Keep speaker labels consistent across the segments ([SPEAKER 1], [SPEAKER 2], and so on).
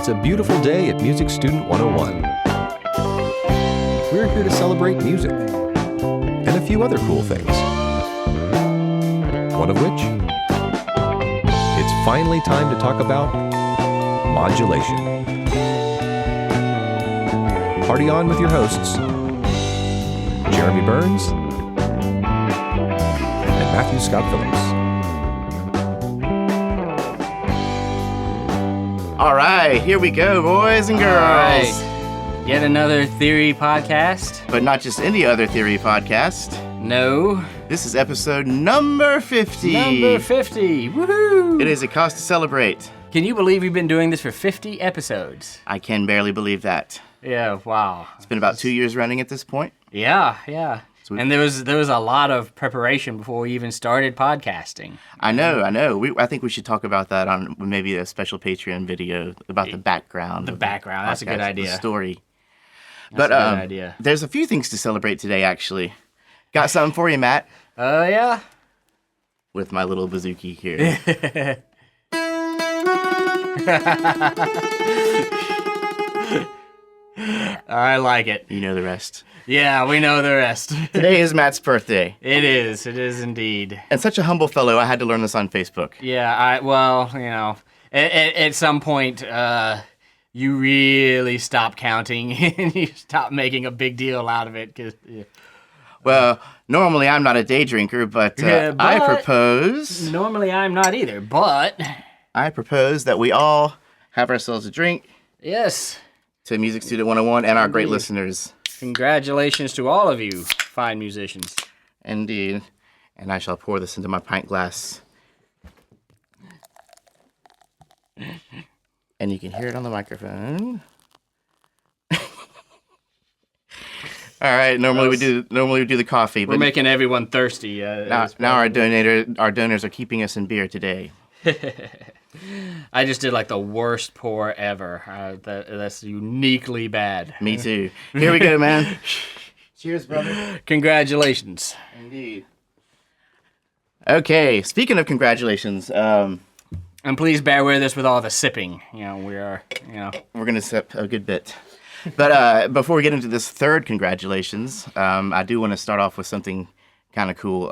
[SPEAKER 1] It's a beautiful day at Music Student 101. We're here to celebrate music and a few other cool things. One of which, it's finally time to talk about modulation. Party on with your hosts, Jeremy Burns and Matthew Scott Phillips.
[SPEAKER 2] All right, here we go, boys and girls.
[SPEAKER 3] Right. Yet another theory podcast.
[SPEAKER 2] But not just any other theory podcast.
[SPEAKER 3] No.
[SPEAKER 2] This is episode number 50.
[SPEAKER 3] Number 50. Woohoo!
[SPEAKER 2] It is a cause to celebrate.
[SPEAKER 3] Can you believe we've been doing this for 50 episodes?
[SPEAKER 2] I can barely believe that.
[SPEAKER 3] Yeah, wow.
[SPEAKER 2] It's been about 2 years running at this point.
[SPEAKER 3] Yeah. And there was a lot of preparation before we even started podcasting.
[SPEAKER 2] I know. I think we should talk about that on maybe a special Patreon video about the background.
[SPEAKER 3] That's a good idea.
[SPEAKER 2] The story.
[SPEAKER 3] That's a good idea.
[SPEAKER 2] There's a few things to celebrate today, actually. Got something for you, Matt.
[SPEAKER 3] Yeah?
[SPEAKER 2] With my little bazooki here.
[SPEAKER 3] I like it.
[SPEAKER 2] You know the rest.
[SPEAKER 3] Yeah, we know the rest.
[SPEAKER 2] Today is Matt's birthday.
[SPEAKER 3] It is indeed.
[SPEAKER 2] And such a humble fellow, I had to learn this on Facebook.
[SPEAKER 3] Yeah, at some point, you really stop counting and you stop making a big deal out of it.
[SPEAKER 2] Well, normally I'm not a day drinker, but I propose...
[SPEAKER 3] Normally I'm not either, but...
[SPEAKER 2] I propose that we all have ourselves a drink.
[SPEAKER 3] Yes.
[SPEAKER 2] To Music Student 101 and our great listeners.
[SPEAKER 3] Congratulations to all of you fine musicians.
[SPEAKER 2] Indeed. And I shall pour this into my pint glass. And you can hear it on the microphone. All right. Normally we do the coffee.
[SPEAKER 3] We're making everyone thirsty.
[SPEAKER 2] Now our donors are keeping us in beer today.
[SPEAKER 3] I just did like the worst pour ever. That's uniquely bad.
[SPEAKER 2] Me too. Here we go, man. Cheers, brother.
[SPEAKER 3] Congratulations.
[SPEAKER 2] Indeed. Okay, speaking of congratulations,
[SPEAKER 3] and please bear with us with all the sipping. We're
[SPEAKER 2] gonna sip a good bit. But before we get into this third congratulations, I do want to start off with something kind of cool.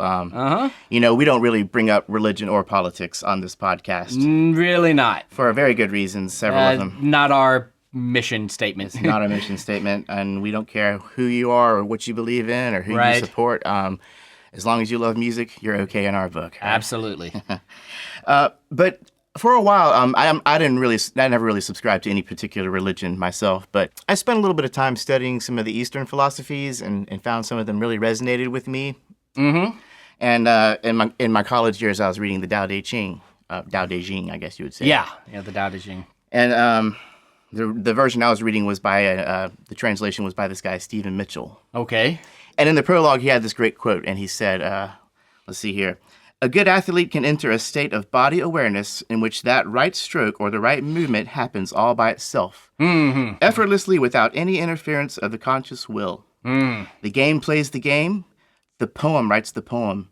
[SPEAKER 2] We don't really bring up religion or politics on this podcast.
[SPEAKER 3] Really not.
[SPEAKER 2] For a very good reason, several of them.
[SPEAKER 3] Not our mission statement.
[SPEAKER 2] It's not our mission statement, and we don't care who you are or what you believe in or who you support. As long as you love music, you're okay in our book. Right?
[SPEAKER 3] Absolutely.
[SPEAKER 2] But for a while, I never really subscribed to any particular religion myself, but I spent a little bit of time studying some of the Eastern philosophies and found some of them really resonated with me. Mm-hmm. And in my college years, I was reading the Tao Te Ching, I guess you would say.
[SPEAKER 3] Yeah, the Tao Te Ching.
[SPEAKER 2] And the version I was reading was by the translation was by this guy Stephen Mitchell.
[SPEAKER 3] Okay.
[SPEAKER 2] And in the prologue, he had this great quote, and he said, "Let's see here. A good athlete can enter a state of body awareness in which that right stroke or the right movement happens all by itself, effortlessly without any interference of the conscious will. The game plays the game. The poem writes the poem.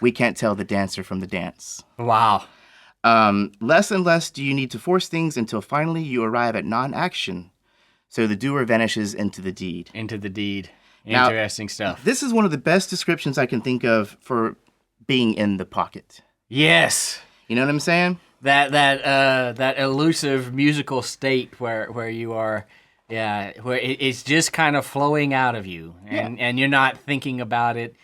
[SPEAKER 2] We can't tell the dancer from the dance."
[SPEAKER 3] Wow.
[SPEAKER 2] Less and less do you need to force things until finally you arrive at non-action. So the doer vanishes into the deed.
[SPEAKER 3] Interesting stuff.
[SPEAKER 2] This is one of the best descriptions I can think of for being in the pocket.
[SPEAKER 3] Yes.
[SPEAKER 2] You know what I'm saying?
[SPEAKER 3] That elusive musical state where you are... Yeah, where it's just kind of flowing out of you, and you're not thinking about it.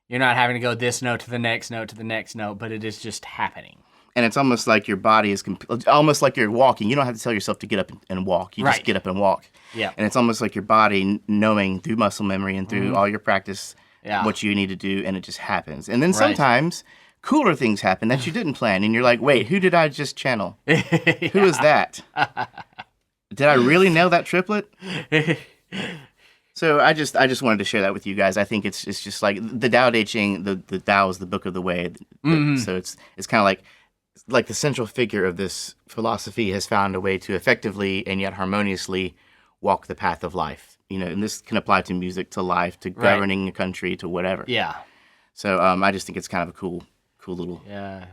[SPEAKER 3] You're not having to go this note to the next note to the next note, but it is just happening.
[SPEAKER 2] And it's almost like your body is almost like you're walking. You don't have to tell yourself to get up and walk. You just get up and walk.
[SPEAKER 3] Yeah.
[SPEAKER 2] And it's almost like your body knowing through muscle memory and through all your practice what you need to do, and it just happens. And then sometimes cooler things happen that you didn't plan, and you're like, wait, who did I just channel? Who is that? Did I really nail that triplet? So I just wanted to share that with you guys. I think it's just like the Tao Te Ching. The Tao is the book of the way. So it's kind of like the central figure of this philosophy has found a way to effectively and yet harmoniously walk the path of life. And this can apply to music, to life, to governing a country, to whatever.
[SPEAKER 3] Yeah.
[SPEAKER 2] So I just think it's kind of a cool little.
[SPEAKER 3] Yeah.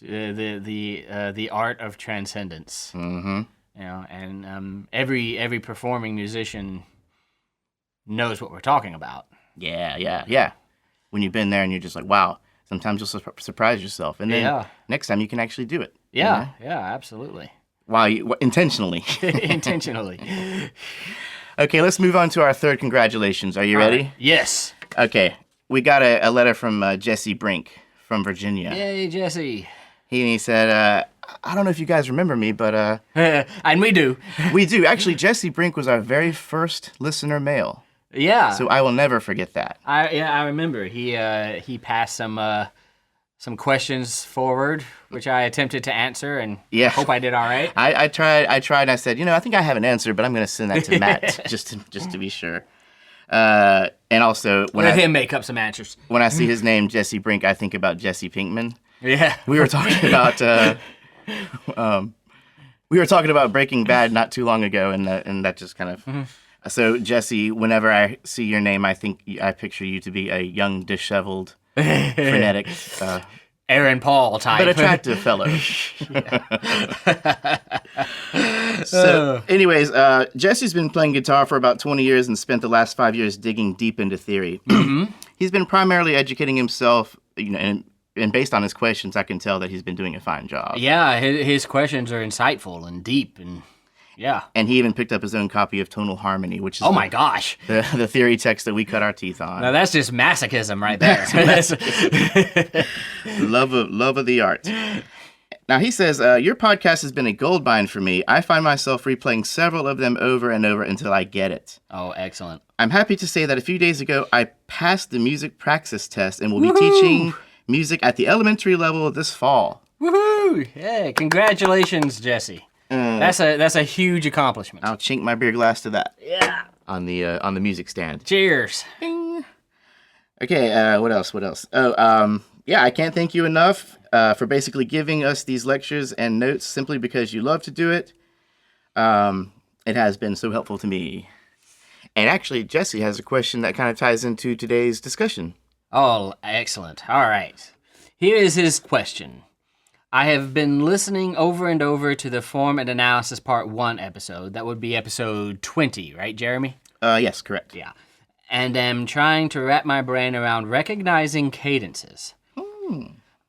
[SPEAKER 3] The art of transcendence.
[SPEAKER 2] Mm-hmm.
[SPEAKER 3] and every performing musician knows what we're talking about.
[SPEAKER 2] Yeah. When you've been there and you're just like, wow, sometimes you'll surprise yourself. And then next time you can actually do it.
[SPEAKER 3] Yeah, absolutely.
[SPEAKER 2] Intentionally.
[SPEAKER 3] Intentionally.
[SPEAKER 2] Okay, let's move on to our third congratulations. Are you ready?
[SPEAKER 3] Right. Yes.
[SPEAKER 2] Okay, we got a letter from Jesse Brink from Virginia.
[SPEAKER 3] Yay, Jesse.
[SPEAKER 2] He said, I don't know if you guys remember me, but...
[SPEAKER 3] and we do.
[SPEAKER 2] We do. Actually, Jesse Brink was our very first listener mail.
[SPEAKER 3] Yeah.
[SPEAKER 2] So I will never forget that.
[SPEAKER 3] I remember. He passed some questions forward, which I attempted to answer, and hope I did all right.
[SPEAKER 2] I tried. And I said, I think I have an answer, but I'm going to send that to Matt just to be sure. And also,
[SPEAKER 3] let him make up some answers.
[SPEAKER 2] When I see his name, Jesse Brink, I think about Jesse Pinkman.
[SPEAKER 3] Yeah,
[SPEAKER 2] we were talking about Breaking Bad not too long ago, and that just kind of. Mm-hmm. So Jesse, whenever I see your name, I picture you to be a young, disheveled, frenetic,
[SPEAKER 3] Aaron Paul type,
[SPEAKER 2] but attractive fellow. So, anyways, Jesse's been playing guitar for about 20 years and spent the last 5 years digging deep into theory. Mm-hmm. He's been primarily educating himself, and based on his questions, I can tell that he's been doing a fine job.
[SPEAKER 3] Yeah, his questions are insightful and deep, and yeah.
[SPEAKER 2] And he even picked up his own copy of Tonal Harmony, which is
[SPEAKER 3] my gosh,
[SPEAKER 2] the theory text that we cut our teeth on.
[SPEAKER 3] Now that's just masochism right there.
[SPEAKER 2] love of the art. Now he says, your podcast has been a goldmine for me. I find myself replaying several of them over and over until I get it.
[SPEAKER 3] Oh, excellent.
[SPEAKER 2] I'm happy to say that a few days ago, I passed the music praxis test and will be teaching music at the elementary level this fall.
[SPEAKER 3] Woohoo! Yeah, congratulations, Jesse. That's a huge accomplishment.
[SPEAKER 2] I'll chink my beer glass to that.
[SPEAKER 3] Yeah.
[SPEAKER 2] On the music stand.
[SPEAKER 3] Cheers.
[SPEAKER 2] Bing. Okay. What else? Oh, yeah. I can't thank you enough for basically giving us these lectures and notes simply because you love to do it. It has been so helpful to me. And actually, Jesse has a question that kind of ties into today's discussion.
[SPEAKER 3] Oh, excellent. All right. Here is his question. I have been listening over and over to the Form and Analysis Part 1 episode. That would be episode 20, right, Jeremy?
[SPEAKER 2] Yes, correct.
[SPEAKER 3] Yeah. And am trying to wrap my brain around recognizing cadences.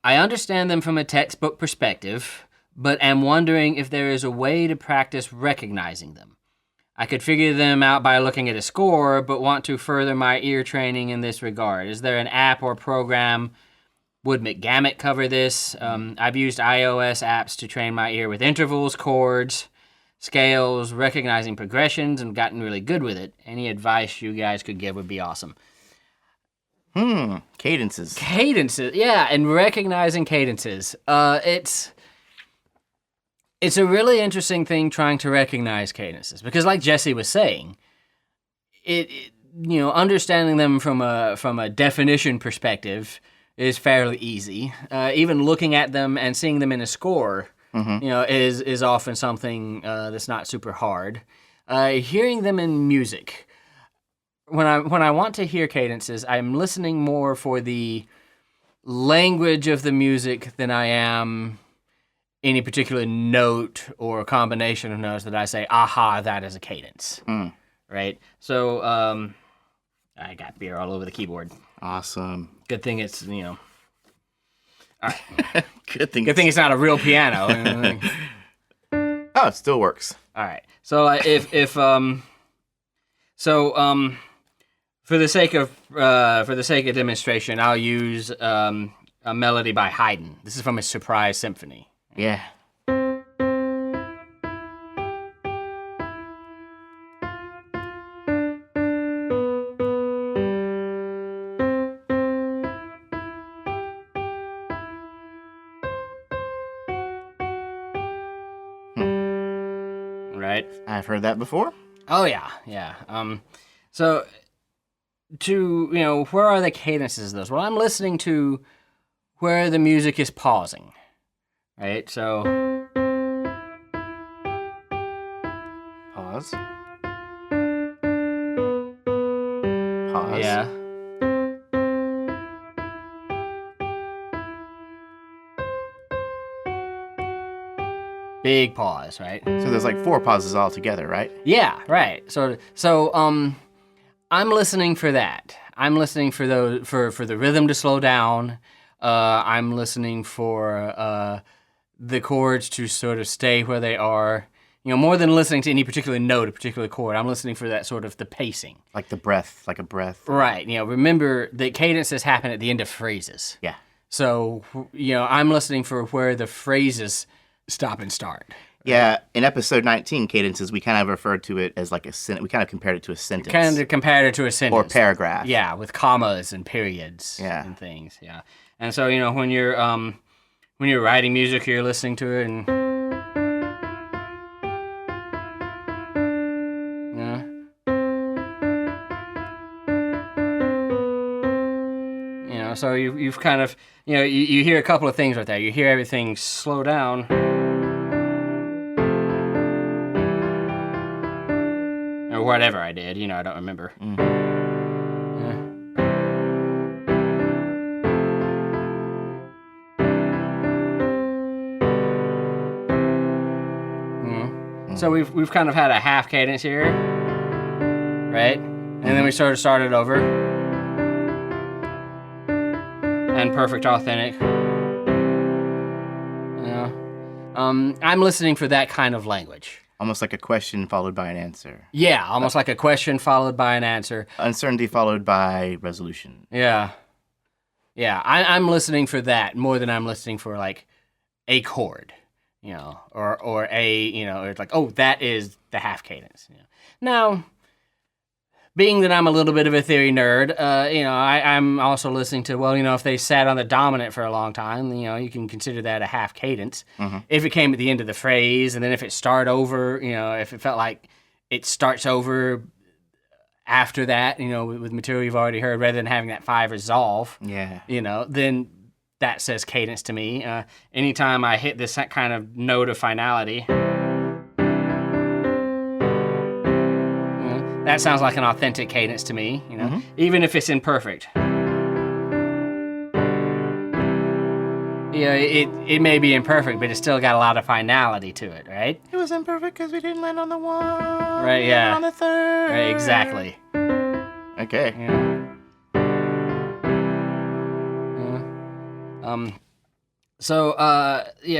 [SPEAKER 3] I understand them from a textbook perspective, but am wondering if there is a way to practice recognizing them. I could figure them out by looking at a score, but want to further my ear training in this regard. Is there an app or program? Would McGammet cover this? I've used iOS apps to train my ear with intervals, chords, scales, recognizing progressions, and gotten really good with it. Any advice you guys could give would be awesome.
[SPEAKER 2] Cadences.
[SPEAKER 3] Cadences, yeah, and recognizing cadences. It's a really interesting thing trying to recognize cadences because, like Jesse was saying, understanding them from a definition perspective is fairly easy. Even looking at them and seeing them in a score, is often something that's not super hard. Hearing them in music, when I want to hear cadences, I'm listening more for the language of the music than I am any particular note or combination of notes that I say, aha, that is a cadence. Right? So I got beer all over the keyboard.
[SPEAKER 2] Awesome.
[SPEAKER 3] Good thing it's, all right.
[SPEAKER 2] Good thing
[SPEAKER 3] it's not a real piano.
[SPEAKER 2] Oh, it still works.
[SPEAKER 3] All right. So for the sake of demonstration, I'll use a melody by Haydn. This is from his Surprise Symphony.
[SPEAKER 2] Yeah.
[SPEAKER 3] Right.
[SPEAKER 2] I've heard that before.
[SPEAKER 3] Oh yeah. So where are the cadences of those? Well, I'm listening to where the music is pausing. Right? So
[SPEAKER 2] Pause.
[SPEAKER 3] Yeah. big pause, right?
[SPEAKER 2] So there's like 4 pauses altogether, right?
[SPEAKER 3] Yeah, right. So I'm listening for that. I'm listening for those for the rhythm to slow down. I'm listening for the chords to sort of stay where they are. More than listening to any particular note, a particular chord, I'm listening for that sort of the pacing.
[SPEAKER 2] Like the breath, like a breath.
[SPEAKER 3] Right. Remember that cadences happen at the end of phrases.
[SPEAKER 2] Yeah.
[SPEAKER 3] So, I'm listening for where the phrases stop and start.
[SPEAKER 2] Yeah, in episode 19, cadences, we kind of referred to it as like a sentence. We kind of compared it to a sentence.
[SPEAKER 3] Kind of compared it to a sentence.
[SPEAKER 2] Or paragraph.
[SPEAKER 3] Yeah, with commas and periods and things. Yeah. And so, when you're writing music, you're listening to it and... So you've kind of, you hear a couple of things right there. You hear everything slow down. Or whatever I did, I don't remember. So we've kind of had a half cadence here, right? And then we sort of started over. And perfect authentic. I'm listening for that kind of language.
[SPEAKER 2] Almost like a question followed by an answer.
[SPEAKER 3] Yeah, almost like a question followed by an answer.
[SPEAKER 2] Uncertainty followed by resolution.
[SPEAKER 3] Yeah. Yeah, I'm listening for that more than I'm listening for like a chord, or a, it's like, oh, that is the half cadence. Now, being that I'm a little bit of a theory nerd, I'm also listening to, if they sat on the dominant for a long time, you can consider that a half cadence. Mm-hmm. If it came at the end of the phrase, and then if it started over, if it felt like it starts over after that, with material you've already heard, rather than having that 5 resolve, then that says cadence to me. Anytime I hit this kind of note of finality... That sounds like an authentic cadence to me, even if it's imperfect. It may be imperfect, but it's still got a lot of finality to it, right?
[SPEAKER 2] It was imperfect because we didn't land on the 1.
[SPEAKER 3] Right, yeah.
[SPEAKER 2] On the 3rd.
[SPEAKER 3] Right, exactly.
[SPEAKER 2] Okay.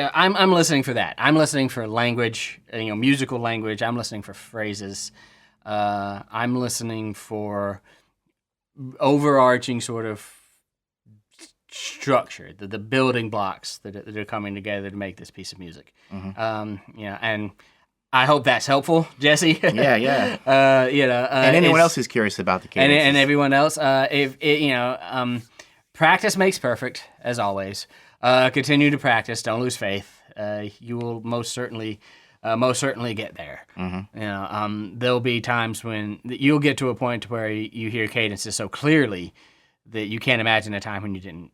[SPEAKER 3] I'm listening for that. I'm listening for language, musical language. I'm listening for phrases. I'm listening for overarching sort of structure, the building blocks that are coming together to make this piece of music. Mm-hmm. And I hope that's helpful, Jesse.
[SPEAKER 2] Yeah. And anyone else who's curious about the cadences.
[SPEAKER 3] And everyone else, practice makes perfect, as always. Continue to practice. Don't lose faith. You will most certainly get there. Mm-hmm. There'll be times when you'll get to a point where you hear cadences so clearly that you can't imagine a time when you didn't.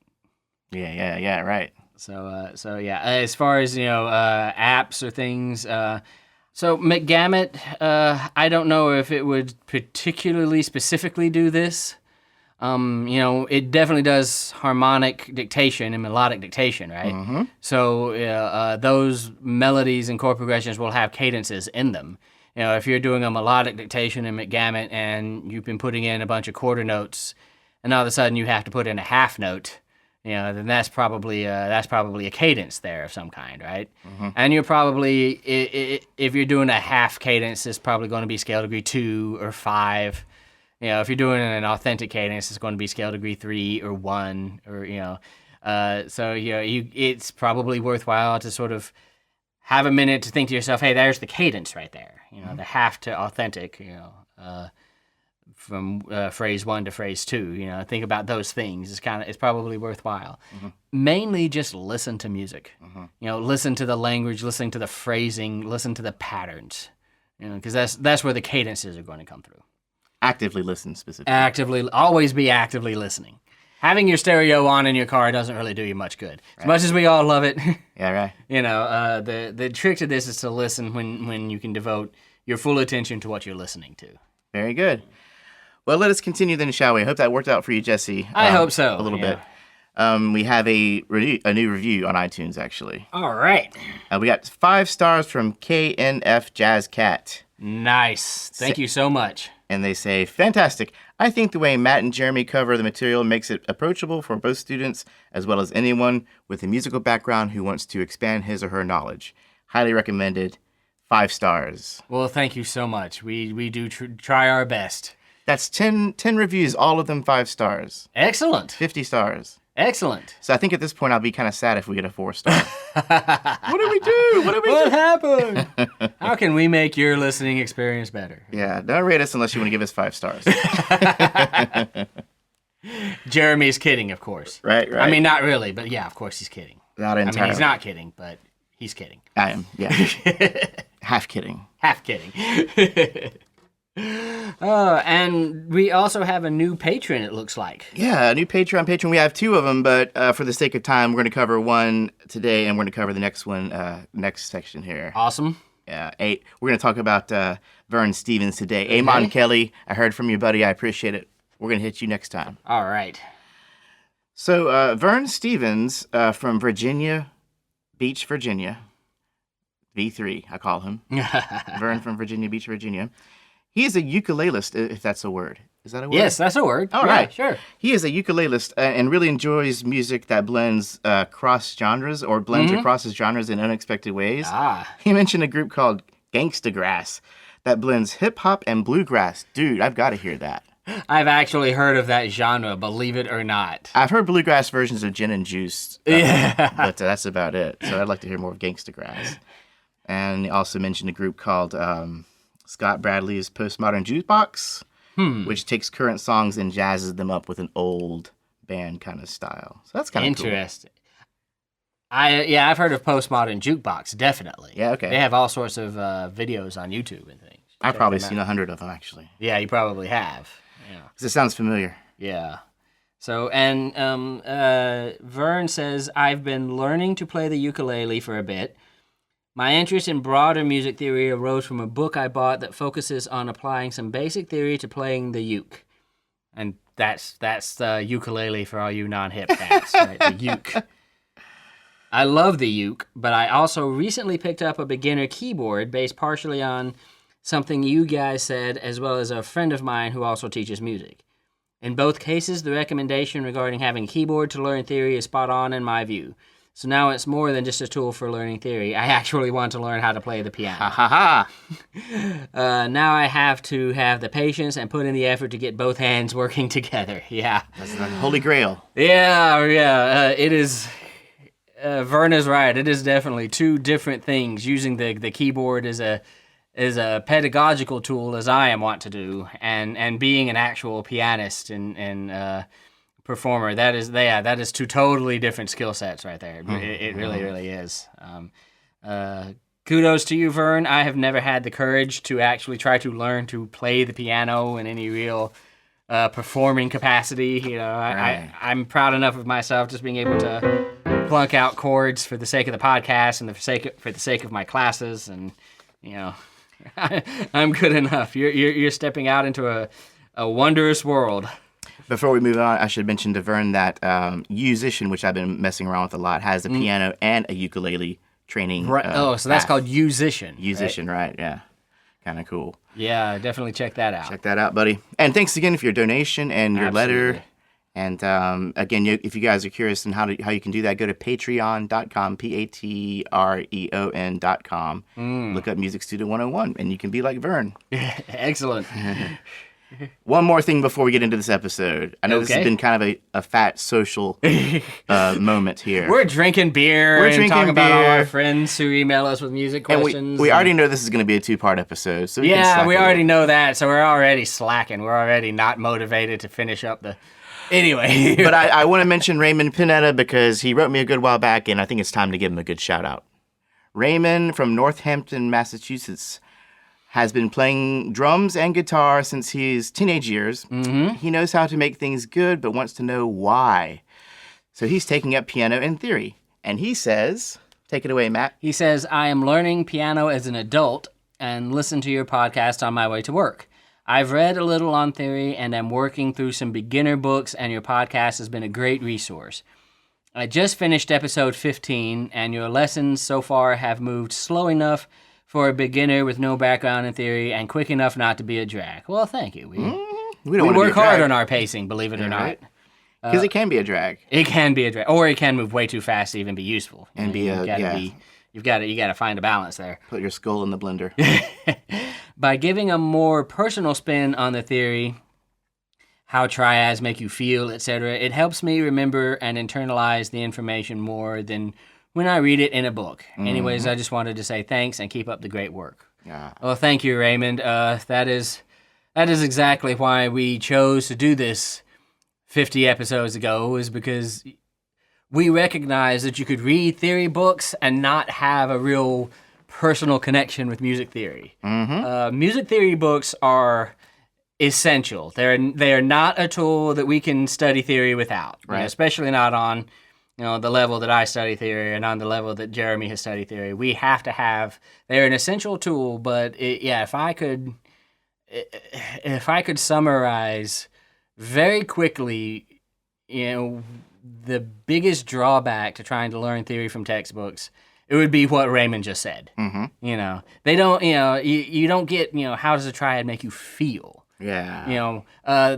[SPEAKER 2] Yeah, right.
[SPEAKER 3] So as far as apps or things, so McGamet, I don't know if it would particularly specifically do this. It definitely does harmonic dictation and melodic dictation, right? Mm-hmm. So those melodies and chord progressions will have cadences in them. If you're doing a melodic dictation in McGamet and you've been putting in a bunch of quarter notes, and all of a sudden you have to put in a half note, then that's probably a cadence there of some kind, right? Mm-hmm. And you're probably, if you're doing a half cadence, it's probably going to be scale degree 2 or 5. If you're doing an authentic cadence, it's going to be scale degree 3 or 1, or it's probably worthwhile to sort of have a minute to think to yourself, hey, there's the cadence right there. The half to authentic. From phrase 1 to phrase 2. Think about those things. It's probably worthwhile. Mm-hmm. Mainly just listen to music. Mm-hmm. Listen to the language, listen to the phrasing, listen to the patterns. Because that's where the cadences are going to come through.
[SPEAKER 2] Actively listen specifically.
[SPEAKER 3] Always be actively listening. Having your stereo on in your car doesn't really do you much good. Right. As much as we all love it.
[SPEAKER 2] Yeah, right.
[SPEAKER 3] The trick to this is to listen when you can devote your full attention to what you're listening to.
[SPEAKER 2] Very good. Well, let us continue then, shall we? I hope that worked out for you, Jesse.
[SPEAKER 3] I hope so.
[SPEAKER 2] A little bit. We have a new review on iTunes, actually.
[SPEAKER 3] All right.
[SPEAKER 2] We got 5 stars from KNF Jazz Cat.
[SPEAKER 3] Nice. Thank you so much.
[SPEAKER 2] And they say, fantastic. I think the way Matt and Jeremy cover the material makes it approachable for both students as well as anyone with a musical background who wants to expand his or her knowledge. Highly recommended. 5 stars.
[SPEAKER 3] Well, thank you so much. We do try our best.
[SPEAKER 2] That's 10 reviews, all of them 5 stars.
[SPEAKER 3] Excellent.
[SPEAKER 2] 50 stars.
[SPEAKER 3] Excellent.
[SPEAKER 2] So I think at this point I'll be kind of sad if we get a 4-star. What do we do?
[SPEAKER 3] What happened? How can we make your listening experience better?
[SPEAKER 2] Yeah, don't rate us unless you want to give us 5 stars.
[SPEAKER 3] Jeremy's kidding, of course.
[SPEAKER 2] Right.
[SPEAKER 3] I mean, not really, but yeah, of course he's kidding.
[SPEAKER 2] Not entirely.
[SPEAKER 3] I mean, he's not kidding, but he's kidding.
[SPEAKER 2] I am, yeah. Half kidding.
[SPEAKER 3] Half kidding. And we also have a new patron, it looks like.
[SPEAKER 2] Yeah, a new patron. We have 2 of them, but for the sake of time, we're going to cover one today, and we're going to cover the next one, next section here.
[SPEAKER 3] Awesome.
[SPEAKER 2] Yeah, 8. We're going to talk about Vern Stevens today. Amon Kelly, I heard from you, buddy. I appreciate it. We're going to hit you next time.
[SPEAKER 3] All right.
[SPEAKER 2] So, Vern Stevens from Virginia Beach, Virginia. V3, I call him. Vern from Virginia Beach, Virginia. He is a ukulelist, if that's a word. Is that a word?
[SPEAKER 3] Yes, that's a word.
[SPEAKER 2] All right.
[SPEAKER 3] Sure.
[SPEAKER 2] He is a ukulelist and really enjoys music that blends cross genres or blends across his genres in unexpected ways. He mentioned a group called Gangsta Grass that blends hip hop and bluegrass. Dude, I've got to hear that.
[SPEAKER 3] I've actually heard of that genre, believe it or not.
[SPEAKER 2] I've heard bluegrass versions of Gin and Juice, but that's about it. So I'd like to hear more of Gangsta Grass. And he also mentioned a group called Scott Bradley's Postmodern Jukebox, which takes current songs and jazzes them up with an old band kind of style. So that's kind of cool.
[SPEAKER 3] Interesting. I've heard of Postmodern Jukebox, definitely.
[SPEAKER 2] Yeah, okay.
[SPEAKER 3] They have all sorts of videos on YouTube and things.
[SPEAKER 2] I've probably seen 100 of them, actually.
[SPEAKER 3] Yeah, you probably have. Yeah.
[SPEAKER 2] 'Cause it sounds familiar.
[SPEAKER 3] Yeah. So, and Vern says, I've been learning to play the ukulele for a bit. My interest in broader music theory arose from a book I bought that focuses on applying some basic theory to playing the uke. And that's the ukulele for all you non-hip fans, right? The uke. I love the uke, but I also recently picked up a beginner keyboard based partially on something you guys said, as well as a friend of mine who also teaches music. In both cases, the recommendation regarding having a keyboard to learn theory is spot on in my view. So now it's more than just a tool for learning theory. I actually want to learn how to play the piano.
[SPEAKER 2] Ha ha
[SPEAKER 3] ha! Now I have to have the patience and put in the effort to get both hands working together. Yeah.
[SPEAKER 2] That's the holy grail.
[SPEAKER 3] Yeah. It is... Vern is right. It is definitely 2 different things. Using the keyboard as a pedagogical tool, as I am wont to do, and being an actual pianist and performer, that is 2 totally different skill sets right there. It really is. Kudos to you, Vern. I have never had the courage to actually try to learn to play the piano in any real performing capacity. You know, I'm proud enough of myself just being able to plunk out chords for the sake of the podcast and for the sake of my classes, and you know, I'm good enough. You're stepping out into a wondrous world.
[SPEAKER 2] Before we move on, I should mention to Vern that Musician, which I've been messing around with a lot, has a piano and a ukulele training.
[SPEAKER 3] Right. So that's called Musician.
[SPEAKER 2] Musician, right? Yeah. Kind of cool.
[SPEAKER 3] Yeah, definitely check that out.
[SPEAKER 2] Check that out, buddy. And thanks again for your donation and your letter. And again, if you guys are curious on how you can do that, go to patreon.com, patreon.com. Look up Music Student 101, and you can be like Vern.
[SPEAKER 3] Excellent.
[SPEAKER 2] One more thing before we get into this episode. I know this has been kind of a fat social moment here.
[SPEAKER 3] We're drinking beer and talking about all our friends who email us with music questions.
[SPEAKER 2] And we already know this is going to be a 2-part episode. So we
[SPEAKER 3] already know that. So we're already slacking. We're already not motivated to finish up the... Anyway.
[SPEAKER 2] But I want to mention Raymond Pinetta because he wrote me a good while back, and I think it's time to give him a good shout-out. Raymond from Northampton, Massachusetts, has been playing drums and guitar since his teenage years. He knows how to make things good, but wants to know why. So he's taking up piano in theory. And he says, take it away, Matt.
[SPEAKER 3] He says, I am learning piano as an adult and listen to your podcast on my way to work. I've read a little on theory and am working through some beginner books, and your podcast has been a great resource. I just finished episode 15, and your lessons so far have moved slow enough for a beginner with no background in theory and quick enough not to be a drag. Well, thank you. We
[SPEAKER 2] don't wanna
[SPEAKER 3] work
[SPEAKER 2] be a drag.
[SPEAKER 3] hard on our pacing, believe it or not.
[SPEAKER 2] Right? Because it can be a drag.
[SPEAKER 3] It can be a drag, or it can move way too fast to even be useful.
[SPEAKER 2] And be
[SPEAKER 3] you got to find a balance there.
[SPEAKER 2] Put your skull in the blender.
[SPEAKER 3] By giving a more personal spin on the theory, how triads make you feel, etc., it helps me remember and internalize the information more than when I read it in a book. Anyways, I just wanted to say thanks and keep up the great work.
[SPEAKER 2] Yeah.
[SPEAKER 3] Well, thank you, Raymond. That is exactly why we chose to do this 50 episodes ago, is because we recognize that you could read theory books and not have a real personal connection with music theory. Music theory books are essential. They are not a tool that we can study theory without,
[SPEAKER 2] right?
[SPEAKER 3] Especially not on the level that I study theory and on the level that Jeremy has studied theory. We have to have. They're an essential tool, but if I could summarize very quickly, the biggest drawback to trying to learn theory from textbooks, it would be what Raymond just said. They don't. You don't get. How does a triad make you feel?
[SPEAKER 2] Yeah.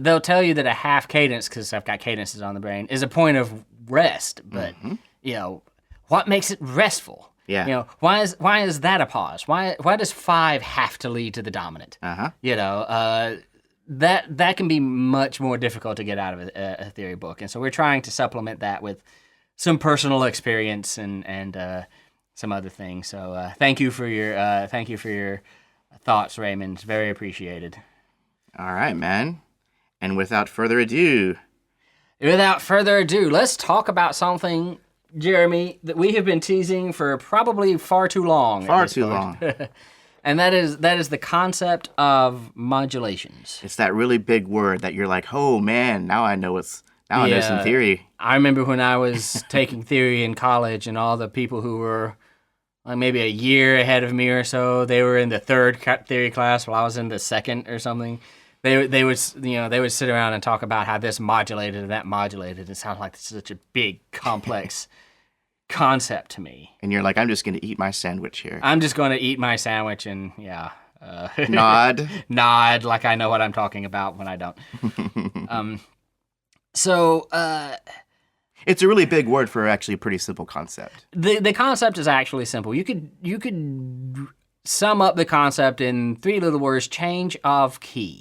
[SPEAKER 3] They'll tell you that a half cadence, because I've got cadences on the brain, is a point of rest. But what makes it restful?
[SPEAKER 2] Yeah.
[SPEAKER 3] Why is that a pause? Why does 5 have to lead to the dominant? That can be much more difficult to get out of a theory book, and so we're trying to supplement that with some personal experience and some other things. So thank you for your thoughts, Raymond. It's very appreciated.
[SPEAKER 2] All right, man. And without further ado,
[SPEAKER 3] let's talk about something, Jeremy, that we have been teasing for probably far too long. And that is the concept of modulations.
[SPEAKER 2] It's that really big word that you're like, oh man, now I know I know some theory.
[SPEAKER 3] I remember when I was taking theory in college, and all the people who were maybe a year ahead of me or so, they were in the third theory class while I was in the second or something. They would sit around and talk about how this modulated and that modulated. It sounded like such a big, complex concept to me.
[SPEAKER 2] And you're like, I'm just going to eat my sandwich here.
[SPEAKER 3] I'm just going to eat my sandwich and
[SPEAKER 2] nod
[SPEAKER 3] like I know what I'm talking about when I don't.
[SPEAKER 2] It's a really big word for actually a pretty simple concept.
[SPEAKER 3] The concept is actually simple. You could sum up the concept in 3 little words: change of key.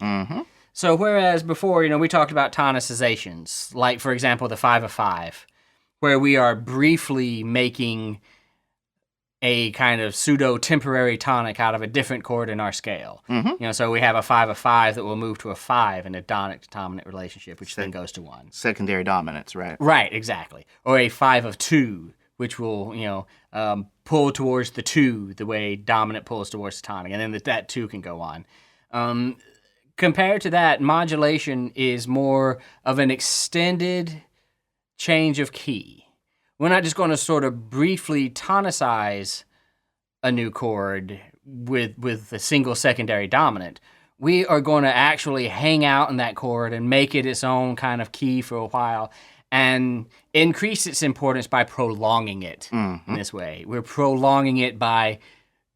[SPEAKER 3] So whereas before, we talked about tonicizations, like for example the 5 of 5, where we are briefly making a kind of pseudo-temporary tonic out of a different chord in our scale. So we have a 5 of 5 that will move to a 5 in a tonic to dominant relationship, which then goes to 1.
[SPEAKER 2] Secondary dominance, right?
[SPEAKER 3] Right, exactly. Or a 5 of 2, which will, pull towards the 2 the way dominant pulls towards the tonic, and then that 2 can go on. Compared to that, modulation is more of an extended change of key. We're not just going to sort of briefly tonicize a new chord with a single secondary dominant. We are going to actually hang out in that chord and make it its own kind of key for a while and increase its importance by prolonging it in this way. We're prolonging it by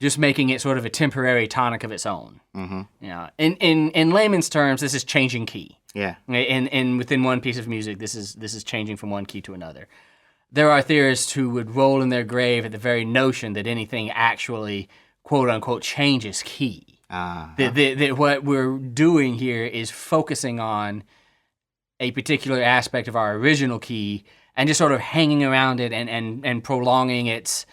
[SPEAKER 3] just making it sort of a temporary tonic of its own. In layman's terms, this is changing key.
[SPEAKER 2] Yeah.
[SPEAKER 3] And within one piece of music, this is changing from one key to another. There are theorists who would roll in their grave at the very notion that anything actually, quote unquote, changes key. That what we're doing here is focusing on a particular aspect of our original key and just sort of hanging around it and prolonging its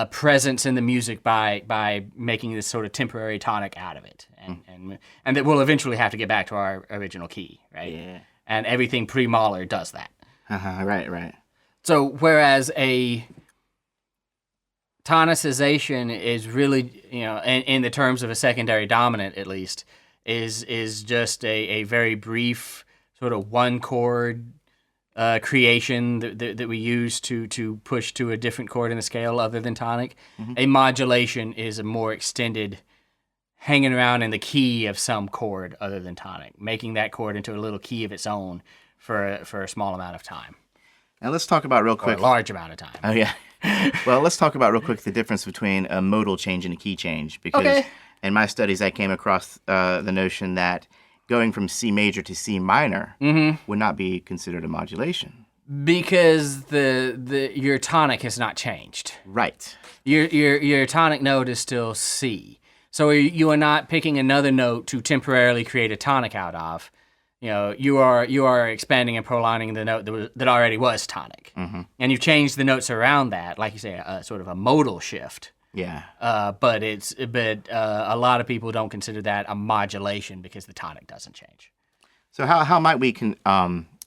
[SPEAKER 3] presence in the music by making this sort of temporary tonic out of it. And that we'll eventually have to get back to our original key, right?
[SPEAKER 2] Yeah.
[SPEAKER 3] And everything pre-Mahler does that.
[SPEAKER 2] Right.
[SPEAKER 3] So whereas a tonicization is really, in the terms of a secondary dominant at least, is just a very brief sort of one chord creation that we use to push to a different chord in the scale other than tonic. A modulation is a more extended hanging around in the key of some chord other than tonic, making that chord into a little key of its own for a small amount of time.
[SPEAKER 2] Now let's talk about real
[SPEAKER 3] or
[SPEAKER 2] quick.
[SPEAKER 3] a large amount of time.
[SPEAKER 2] Oh yeah. Well, let's talk about real quick the difference between a modal change and a key change, because
[SPEAKER 3] Okay.
[SPEAKER 2] in my studies I came across the notion that going from C major to C minor would not be considered a modulation.
[SPEAKER 3] Because your tonic has not changed.
[SPEAKER 2] Right.
[SPEAKER 3] Your tonic note is still C. So you are not picking another note to temporarily create a tonic out of. You are expanding and prolonging the note that already was tonic, and you've changed the notes around that, like you say, sort of a modal shift.
[SPEAKER 2] Yeah.
[SPEAKER 3] But a lot of people don't consider that a modulation because the tonic doesn't change.
[SPEAKER 2] So how might we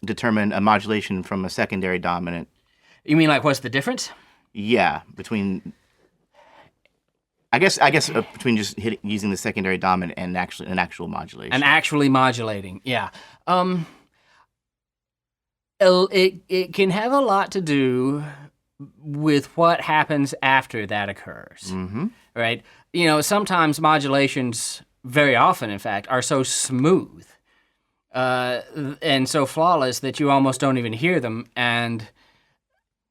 [SPEAKER 2] determine a modulation from a secondary dominant?
[SPEAKER 3] You mean like what's the difference?
[SPEAKER 2] Yeah, between. I guess between just using the secondary dominant and an actual modulation.
[SPEAKER 3] And actually modulating, yeah. It can have a lot to do with what happens after that occurs, right? Sometimes modulations, very often in fact, are so smooth and so flawless that you almost don't even hear them, and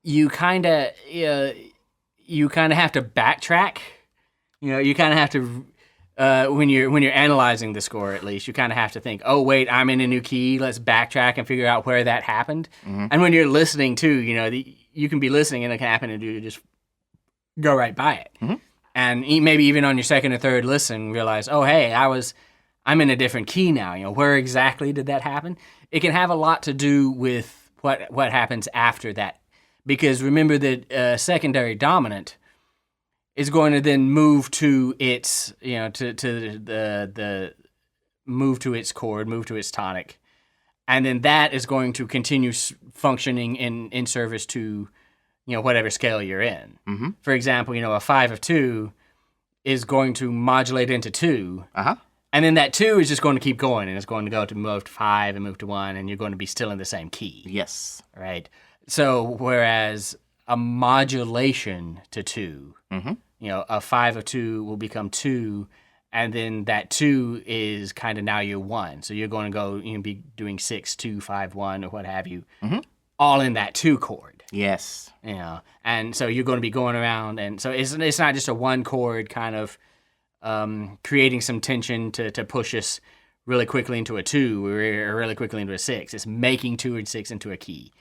[SPEAKER 3] you kind of have to backtrack. You kind of have to, when you're analyzing the score, at least, you kind of have to think, oh, wait, I'm in a new key. Let's backtrack and figure out where that happened. And when you're listening, too, you can be listening and it can happen and you just go right by it. And maybe even on your second or third listen, realize, oh, hey, I'm in a different key now. Where exactly did that happen? It can have a lot to do with what happens after that. Because remember that secondary dominant is going to then move to its, move to its chord, move to its tonic, and then that is going to continue functioning in service to, whatever scale you're in. For example, a 5 of 2 is going to modulate into 2, and then that 2 is just going to keep going, and it's going to go to move to 5 and move to 1, and you're going to be still in the same key.
[SPEAKER 2] Yes.
[SPEAKER 3] Right. So whereas a modulation to 2. A 5 of 2 will become 2, and then that 2 is kind of now your 1. So you're going to go, be doing 6, 2, 5, 1, or what have you, all in that 2 chord.
[SPEAKER 2] Yes.
[SPEAKER 3] And so you're going to be going around, and so it's not just a 1 chord kind of creating some tension to push us really quickly into a 2 or really quickly into a 6. It's making 2 and 6 into a key.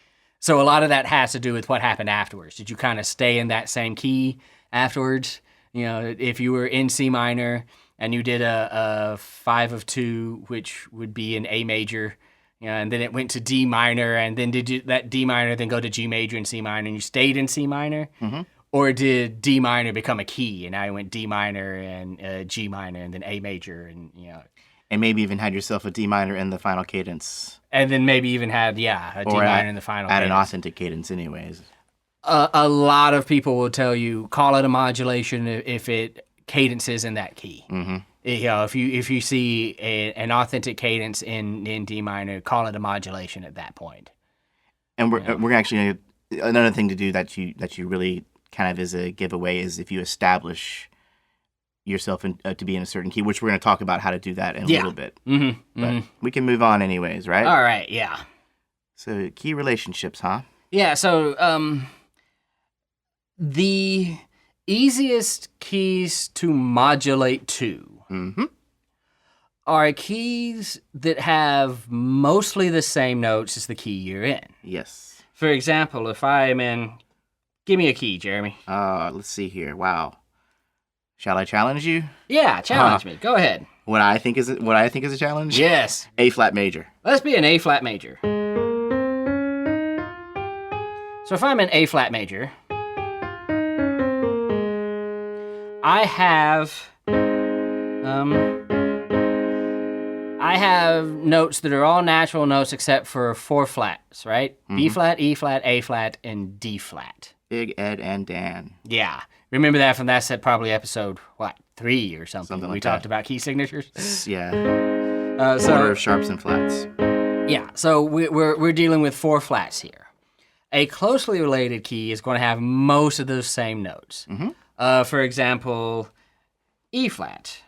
[SPEAKER 3] So a lot of that has to do with what happened afterwards. Did you kind of stay in that same key afterwards? If you were in C minor and you did a 5 of 2, which would be an A major, and then it went to D minor, and then did you that D minor then go to G major and C minor, and you stayed in C minor? Or did D minor become a key, and now you went D minor and G minor and then A major, and
[SPEAKER 2] and maybe even had yourself a D minor in the final cadence.
[SPEAKER 3] And then maybe even had, a D minor in the final cadence.
[SPEAKER 2] At an authentic cadence anyways.
[SPEAKER 3] A lot of people will tell you, call it a modulation if it cadences in that key. If you see an authentic cadence in D minor, call it a modulation at that point.
[SPEAKER 2] And we're actually, another thing to do that you really kind of is a giveaway is if you establish yourself to be in a certain key, which we're going to talk about how to do that in a little bit. But we can move on anyways, right?
[SPEAKER 3] All right, yeah.
[SPEAKER 2] So key relationships, huh?
[SPEAKER 3] Yeah, so the easiest keys to modulate to are keys that have mostly the same notes as the key you're in.
[SPEAKER 2] Yes.
[SPEAKER 3] For example, if I am in... Give me a key, Jeremy.
[SPEAKER 2] Let's see here. Wow. Shall I challenge you?
[SPEAKER 3] Yeah, challenge me. Go ahead.
[SPEAKER 2] What I think is a challenge?
[SPEAKER 3] Yes.
[SPEAKER 2] A flat major.
[SPEAKER 3] Let's be an A flat major. So if I'm in A flat major, I have notes that are all natural notes except for 4 flats, right? B flat, E flat, A flat, and D flat.
[SPEAKER 2] Big Ed and Dan.
[SPEAKER 3] Yeah. Remember that from that set, probably episode, 3 or something?
[SPEAKER 2] Something like
[SPEAKER 3] we
[SPEAKER 2] that.
[SPEAKER 3] talked about key signatures.
[SPEAKER 2] Yeah.
[SPEAKER 3] So
[SPEAKER 2] Order of sharps and flats.
[SPEAKER 3] yeah, so we're dealing with 4 flats here. A closely related key is going to have most of those same notes. For example, E flat.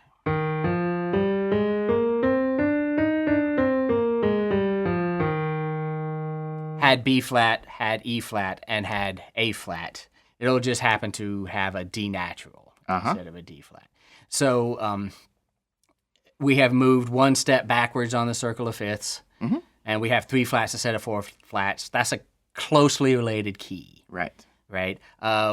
[SPEAKER 3] had B flat, had E flat, and had A flat. It'll just happen to have a D natural instead of a D flat. So we have moved one step backwards on the circle of fifths, and we have 3 flats instead of 4 flats. That's a closely related key.
[SPEAKER 2] Right.
[SPEAKER 3] Right?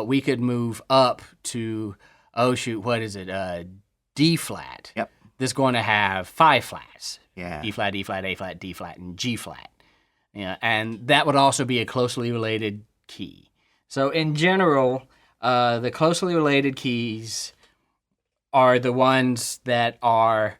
[SPEAKER 3] We could move up to, what is it? D flat.
[SPEAKER 2] Yep.
[SPEAKER 3] This is going to have 5 flats.
[SPEAKER 2] Yeah.
[SPEAKER 3] E flat, E flat, A flat, D flat, and G flat. Yeah, and that would also be a closely related key. So in general, the closely related keys are the ones that are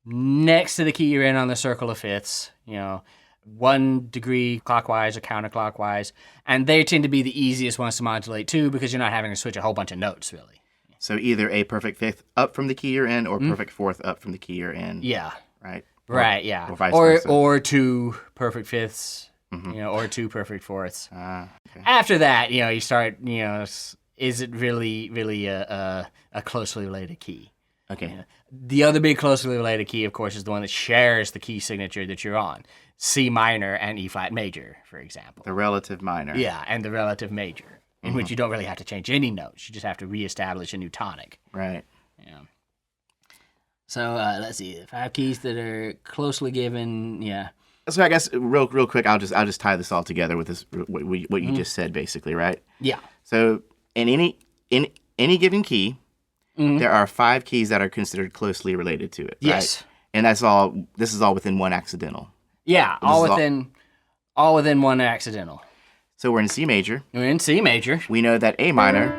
[SPEAKER 3] next to the key you're in on the circle of fifths, 1 degree clockwise or counterclockwise, and they tend to be the easiest ones to modulate too because you're not having to switch a whole bunch of notes, really.
[SPEAKER 2] So either a perfect fifth up from the key you're in or perfect fourth up from the key you're in.
[SPEAKER 3] Yeah.
[SPEAKER 2] Right?
[SPEAKER 3] Right, yeah.
[SPEAKER 2] Or vice versa.
[SPEAKER 3] Or 2 perfect fifths, or 2 perfect fourths.
[SPEAKER 2] Okay.
[SPEAKER 3] After that, you start, is it really a closely related key?
[SPEAKER 2] Okay.
[SPEAKER 3] The other big closely related key, of course, is the one that shares the key signature that you're on. C minor and E flat major, for example.
[SPEAKER 2] The relative minor.
[SPEAKER 3] Yeah, and the relative major, in which you don't really have to change any notes. You just have to reestablish a new tonic.
[SPEAKER 2] Right.
[SPEAKER 3] Yeah. So let's see, 5 keys that are closely given. Yeah.
[SPEAKER 2] So I guess real quick, I'll just tie this all together with this what you just said, basically, right?
[SPEAKER 3] Yeah.
[SPEAKER 2] So in any given key, there are 5 keys that are considered closely related to it. Right?
[SPEAKER 3] Yes.
[SPEAKER 2] And that's all. This is all within one accidental.
[SPEAKER 3] Yeah, all within one accidental.
[SPEAKER 2] So we're in C major.
[SPEAKER 3] We're in C major.
[SPEAKER 2] We know that A minor.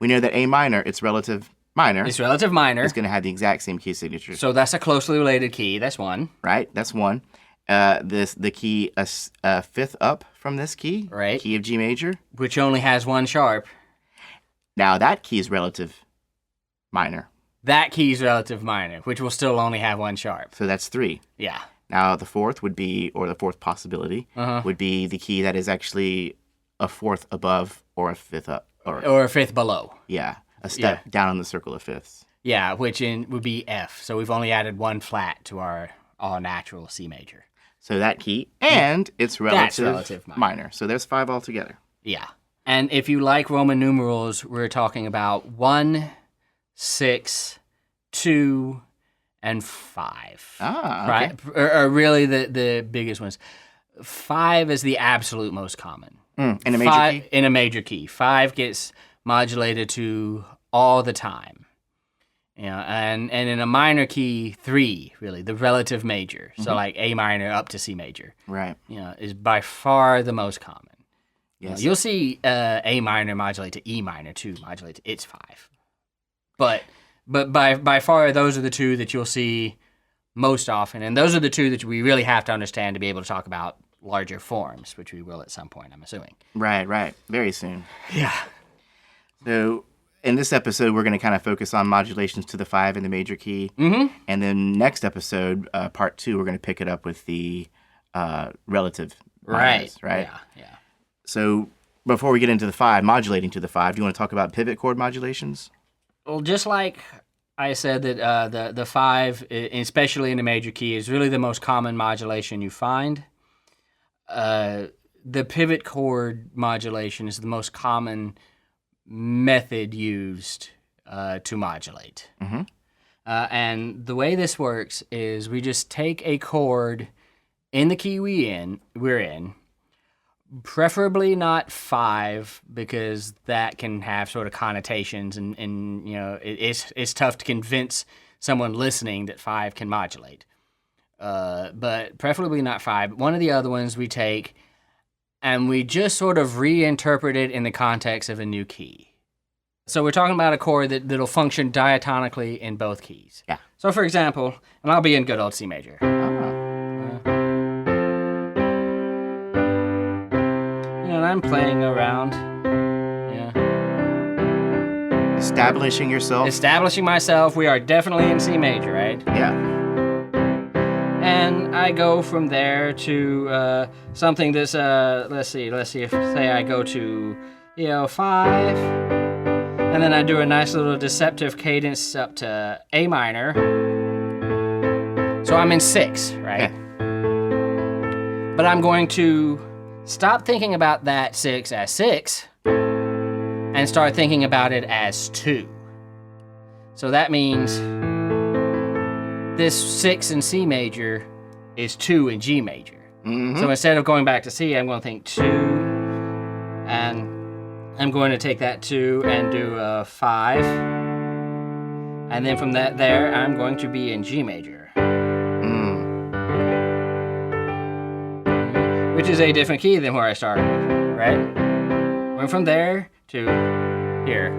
[SPEAKER 2] Its relative minor.
[SPEAKER 3] It's relative minor.
[SPEAKER 2] It's going to have the exact same key signature.
[SPEAKER 3] So that's a closely related key. That's one.
[SPEAKER 2] Right. That's one. The key a fifth up from this key.
[SPEAKER 3] Right.
[SPEAKER 2] Key of G major.
[SPEAKER 3] Which only has 1 sharp.
[SPEAKER 2] Now that key is relative minor.
[SPEAKER 3] That key is relative minor, which will still only have 1 sharp.
[SPEAKER 2] So that's 3.
[SPEAKER 3] Yeah.
[SPEAKER 2] Now the fourth would be, or the fourth possibility, would be the key that is actually a fourth above or a fifth up.
[SPEAKER 3] Or a fifth below.
[SPEAKER 2] Yeah. A step down on the circle of fifths.
[SPEAKER 3] Yeah, which would be F. So we've only added 1 flat to our all natural C major.
[SPEAKER 2] So that key and its relative,
[SPEAKER 3] relative
[SPEAKER 2] minor. So there's 5 altogether.
[SPEAKER 3] Yeah. And if you like Roman numerals, we're talking about 1, 6, 2, and 5.
[SPEAKER 2] Ah, okay.
[SPEAKER 3] Right? Are really the biggest ones. 5 is the absolute most common.
[SPEAKER 2] In a major key?
[SPEAKER 3] In a major key. 5 gets modulated to all the time. And in a minor key, 3, really, the relative major. So like A minor up to C major.
[SPEAKER 2] Right.
[SPEAKER 3] Is by far the most common.
[SPEAKER 2] Yes.
[SPEAKER 3] You'll see A minor modulate to E minor too, modulate to its 5. But by far, those are the 2 that you'll see most often, and those are the 2 that we really have to understand to be able to talk about larger forms, which we will at some point, I'm assuming.
[SPEAKER 2] Right. Very soon.
[SPEAKER 3] Yeah.
[SPEAKER 2] So in this episode, we're going to kind of focus on modulations to the 5 in the major key. And then next episode, part 2, we're going to pick it up with the relative minors, right?
[SPEAKER 3] Yeah. So
[SPEAKER 2] before we get into the 5, modulating to the 5, do you want to talk about pivot chord modulations?
[SPEAKER 3] Well, just like I said that the 5, especially in the major key, is really the most common modulation you find. The pivot chord modulation is the most common method used to modulate. And the way this works is we just take a chord in the key we're in, preferably not 5, because that can have sort of connotations and it's tough to convince someone listening that 5 can modulate. But preferably not 5. One of the other ones we take and we just sort of reinterpret it in the context of a new key. So we're talking about a chord that'll function diatonically in both keys.
[SPEAKER 2] Yeah.
[SPEAKER 3] So for example, and I'll be in good old C major. And I'm playing around. Yeah.
[SPEAKER 2] Establishing yourself.
[SPEAKER 3] Establishing myself. We are definitely in C major, right?
[SPEAKER 2] Yeah.
[SPEAKER 3] And I go from there to something that's let's see if say I go to 5, and then I do a nice little deceptive cadence up to A minor. So I'm in 6, right?
[SPEAKER 2] Yeah.
[SPEAKER 3] But I'm going to stop thinking about that 6 as 6 and start thinking about it as 2. So that means this 6 in C major is 2 in G major. So instead of going back to C, I'm going to think 2, and I'm going to take that 2 and do a 5. And then from that there, I'm going to be in G major. Which is a different key than where I started, right? Went from there to here.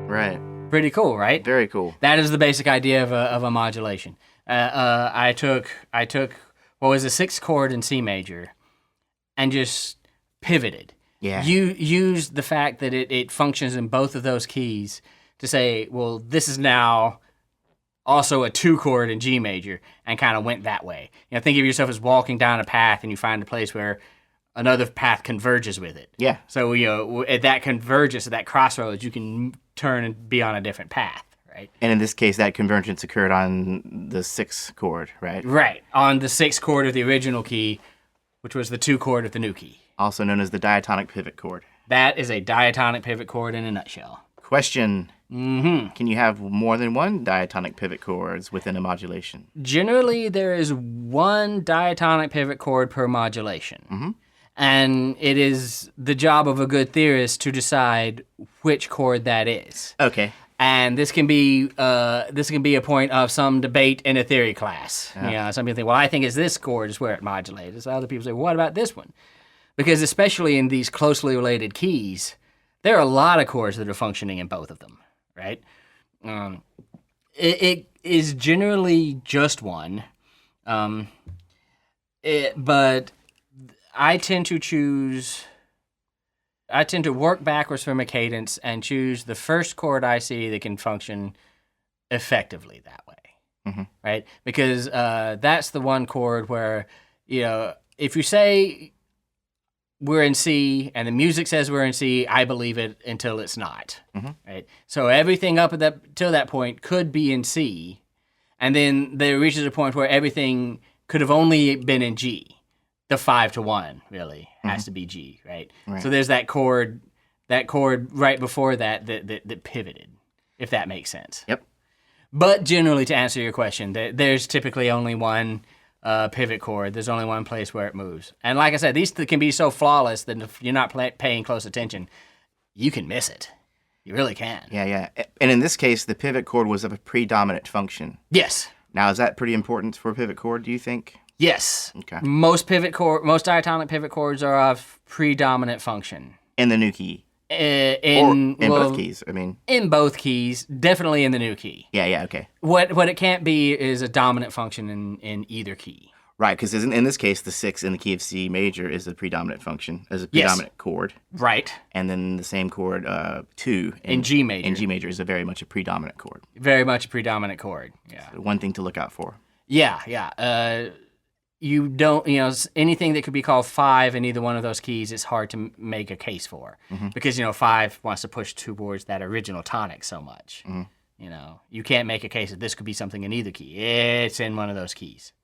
[SPEAKER 2] Right.
[SPEAKER 3] Pretty cool, right?
[SPEAKER 2] Very cool.
[SPEAKER 3] That is the basic idea of a modulation. I took what was a 6th chord in C major and just pivoted.
[SPEAKER 2] Yeah.
[SPEAKER 3] You used the fact that it functions in both of those keys to say, well, this is now also a 2 chord in G major, and kind of went that way. Think of yourself as walking down a path and you find a place where another path converges with it.
[SPEAKER 2] Yeah.
[SPEAKER 3] So, at that convergence, at that crossroads, you can turn and be on a different path, right?
[SPEAKER 2] And in this case, that convergence occurred on the 6th chord, right?
[SPEAKER 3] Right, on the 6th chord of the original key, which was the 2 chord of the new key.
[SPEAKER 2] Also known as the diatonic pivot chord.
[SPEAKER 3] That is a diatonic pivot chord in a nutshell.
[SPEAKER 2] Question. Can you have more than one diatonic pivot chords within a modulation?
[SPEAKER 3] Generally, there is one diatonic pivot chord per modulation. And it is the job of a good theorist to decide which chord that is.
[SPEAKER 2] Okay.
[SPEAKER 3] And this can be a point of some debate in a theory class. Some people think, well, I think it's this chord is where it modulates. Other people say, well, what about this one? Because especially in these closely related keys, there are a lot of chords that are functioning in both of them, right? It is generally just one, but I tend to work backwards from a cadence and choose the first chord I see that can function effectively that way, right? Because that's the one chord where, if you say we're in C and the music says we're in C, I believe it until it's not, right? So everything up till that point could be in C, and then there reaches a point where everything could have only been in G. The 5-1 really has to be G, right? So there's that chord right before that pivoted, if that makes sense.
[SPEAKER 2] Yep.
[SPEAKER 3] But generally, to answer your question, there's typically only one pivot chord. There's only one place where it moves. And like I said, these can be so flawless that if you're not paying close attention, you can miss it. You really can.
[SPEAKER 2] Yeah. And in this case, the pivot chord was of a predominant function.
[SPEAKER 3] Yes.
[SPEAKER 2] Now, is that pretty important for a pivot chord, do you think?
[SPEAKER 3] Yes.
[SPEAKER 2] Okay.
[SPEAKER 3] Most diatonic pivot chords are of predominant function.
[SPEAKER 2] In the new key?
[SPEAKER 3] In
[SPEAKER 2] both keys, I mean.
[SPEAKER 3] In both keys, definitely in the new key.
[SPEAKER 2] Yeah, okay.
[SPEAKER 3] What it can't be is a dominant function in either key.
[SPEAKER 2] Right, because in this case, the 6 in the key of C major is a predominant function, is a predominant chord.
[SPEAKER 3] Right.
[SPEAKER 2] And then the same chord, 2
[SPEAKER 3] in G major.
[SPEAKER 2] In G major is very much a predominant chord.
[SPEAKER 3] Very much a predominant chord, yeah.
[SPEAKER 2] So one thing to look out for.
[SPEAKER 3] Yeah. You don't, anything that could be called 5 in either one of those keys, it's hard to make a case for. Because, 5 wants to push towards that original tonic so much. You can't make a case that this could be something in either key. It's in one of those keys.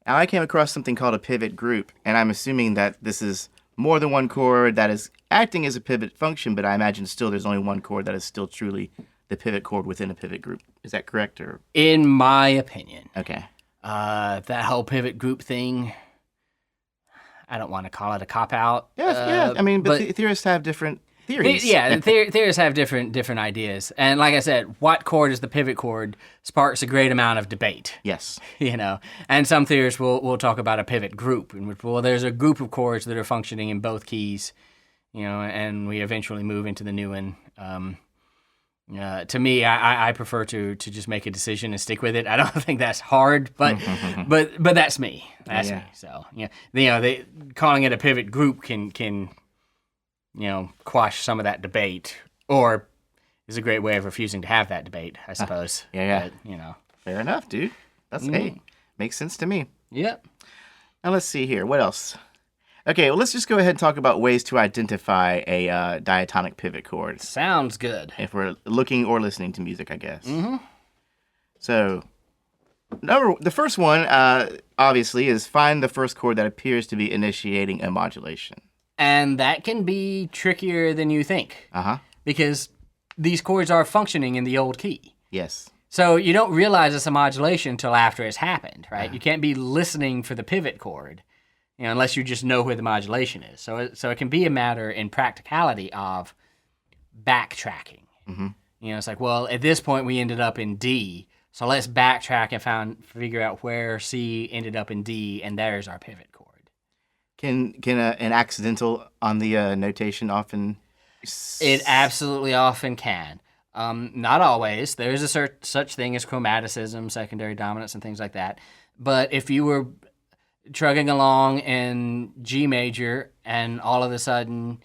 [SPEAKER 2] Now, I came across something called a pivot group, and I'm assuming that this is more than one chord that is acting as a pivot function, but I imagine still there's only one chord that is still truly the pivot chord within a pivot group. Is that correct? Or
[SPEAKER 3] in my opinion.
[SPEAKER 2] Okay.
[SPEAKER 3] That whole pivot group thing, I don't want to call it a cop-out.
[SPEAKER 2] Yeah. I mean, but theorists have different theories.
[SPEAKER 3] Theorists have different ideas. And like I said, what chord is the pivot chord sparks a great amount of debate.
[SPEAKER 2] Yes.
[SPEAKER 3] And some theorists will talk about a pivot group, in which, there's a group of chords that are functioning in both keys, and we eventually move into the new one. To me, I prefer to just make a decision and stick with it. I don't think that's hard, but that's me. That's me. So they calling it a pivot group can quash some of that debate, or is a great way of refusing to have that debate, I suppose.
[SPEAKER 2] Yeah.
[SPEAKER 3] But,
[SPEAKER 2] fair enough, dude. That's makes sense to me.
[SPEAKER 3] Yep.
[SPEAKER 2] Now let's see here. What else? Okay, well, let's just go ahead and talk about ways to identify a diatonic pivot chord.
[SPEAKER 3] Sounds good.
[SPEAKER 2] If we're looking or listening to music, I guess. So, The first one, obviously, is find the first chord that appears to be initiating a modulation.
[SPEAKER 3] And that can be trickier than you think.
[SPEAKER 2] Uh-huh.
[SPEAKER 3] Because these chords are functioning in the old key.
[SPEAKER 2] Yes.
[SPEAKER 3] So you don't realize it's a modulation until after it's happened, right? You can't be listening for the pivot chord, unless you just know where the modulation is. So it can be a matter in practicality of backtracking.
[SPEAKER 2] Mm-hmm.
[SPEAKER 3] It's like, well, at this point we ended up in D, so let's backtrack and figure out where C ended up in D, and there's our pivot chord.
[SPEAKER 2] Can an accidental on the notation often?
[SPEAKER 3] It absolutely often can. Not always. There's a such thing as chromaticism, secondary dominance, and things like that. But if you were trugging along in G major and all of a sudden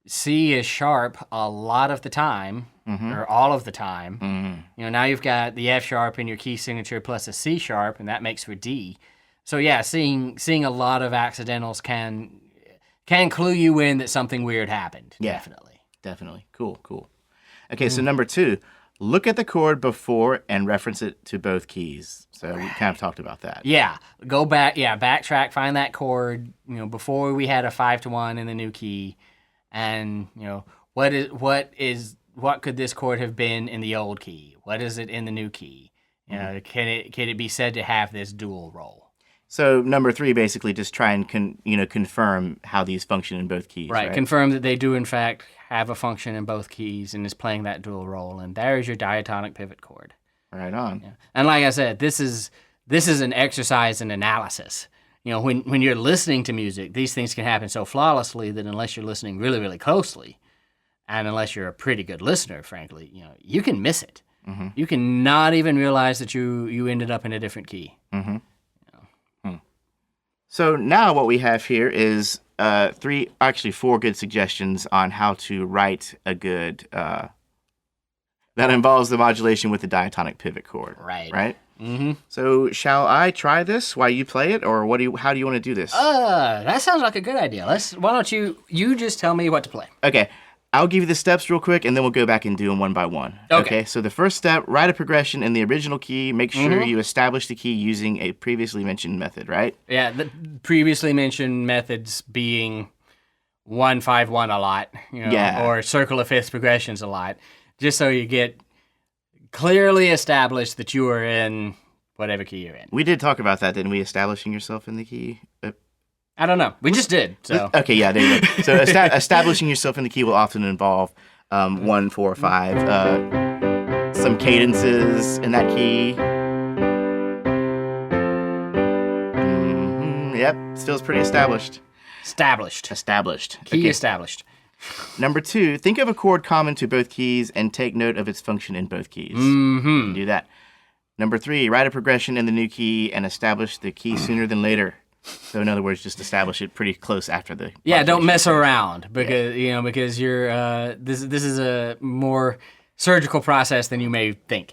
[SPEAKER 3] C is sharp a lot of the time, or all of the time, now you've got the F sharp in your key signature plus a C sharp, and that makes for D. So yeah, seeing a lot of accidentals can clue you in that something weird happened.
[SPEAKER 2] Yeah.
[SPEAKER 3] Definitely.
[SPEAKER 2] Cool. Okay, so number 2, look at the chord before and reference it to both keys. So we kind of talked about that.
[SPEAKER 3] Yeah, go back. Yeah, backtrack. Find that chord. Before we had a 5-1 in the new key, and what could this chord have been in the old key? What is it in the new key? Can it be said to have this dual role?
[SPEAKER 2] So number 3, basically, just try and confirm how these function in both keys.
[SPEAKER 3] Right. Confirm that they do in fact have a function in both keys and is playing that dual role, and there's your diatonic pivot chord.
[SPEAKER 2] Right on.
[SPEAKER 3] Yeah. And like I said, this is an exercise in analysis. When you're listening to music, these things can happen so flawlessly that unless you're listening really, really closely, and unless you're a pretty good listener, frankly, you can miss it. Mm-hmm. You can not even realize that you ended up in a different key.
[SPEAKER 2] Mm-hmm. So now what we have here is 4 good suggestions on how to write a good that involves the modulation with the diatonic pivot chord. Right.
[SPEAKER 3] Mm-hmm.
[SPEAKER 2] So shall I try this while you play it, or how do you want to do this?
[SPEAKER 3] That sounds like a good idea. Why don't you just tell me what to play?
[SPEAKER 2] Okay. I'll give you the steps real quick, and then we'll go back and do them one by one.
[SPEAKER 3] Okay.
[SPEAKER 2] So the first step, write a progression in the original key. Make sure you establish the key using a previously mentioned method, right?
[SPEAKER 3] Yeah, the previously mentioned methods being 1-5-1 a lot, or circle of fifths progressions a lot, just so you get clearly established that you are in whatever key you're in.
[SPEAKER 2] We did talk about that, didn't we? Establishing yourself in the key.
[SPEAKER 3] I don't know. We just did. So
[SPEAKER 2] okay, yeah, there you go. So establishing yourself in the key will often involve 1, 4, 5, some cadences in that key. Yep, feels pretty established. Established.
[SPEAKER 3] Key established.
[SPEAKER 2] Number 2, think of a chord common to both keys and take note of its function in both keys.
[SPEAKER 3] Mm-hmm.
[SPEAKER 2] Do that. Number 3, write a progression in the new key and establish the key sooner than later. So in other words, just establish it pretty close after the.
[SPEAKER 3] Yeah, don't mess around because you're this is a more surgical process than you may think.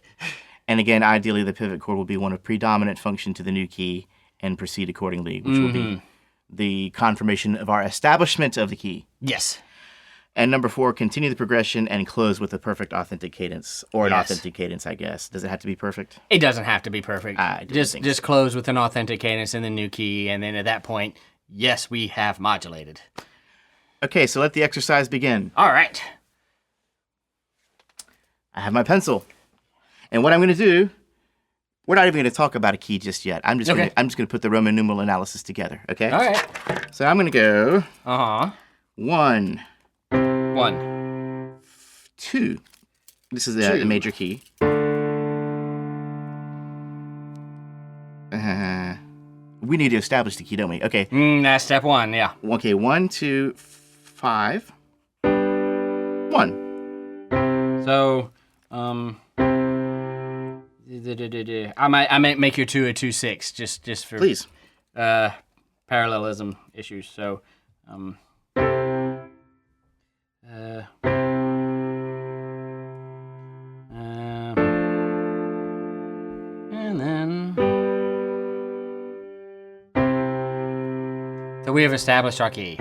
[SPEAKER 2] And again, ideally, the pivot chord will be one of predominant function to the new key and proceed accordingly, which will be the confirmation of our establishment of the key.
[SPEAKER 3] Yes.
[SPEAKER 2] And number 4, continue the progression and close with a perfect authentic cadence, or an authentic cadence, I guess. Does it have to be perfect?
[SPEAKER 3] It doesn't have to be perfect. Just close with an authentic cadence in the new key, and then at that point, yes, we have modulated.
[SPEAKER 2] Okay, so let the exercise begin.
[SPEAKER 3] All right.
[SPEAKER 2] I have my pencil, and what I'm going to do, we're not even going to talk about a key just yet. I'm just going to put the Roman numeral analysis together. Okay.
[SPEAKER 3] All right.
[SPEAKER 2] So I'm going to go. 1. 2. This is the major key. We need to establish the key, don't we? Okay.
[SPEAKER 3] That's step 1, yeah.
[SPEAKER 2] Okay, 1, 2, 5, 1.
[SPEAKER 3] So, I might make your 2 a 2-6, just for
[SPEAKER 2] please
[SPEAKER 3] parallelism issues. So, and then, so we have established our key.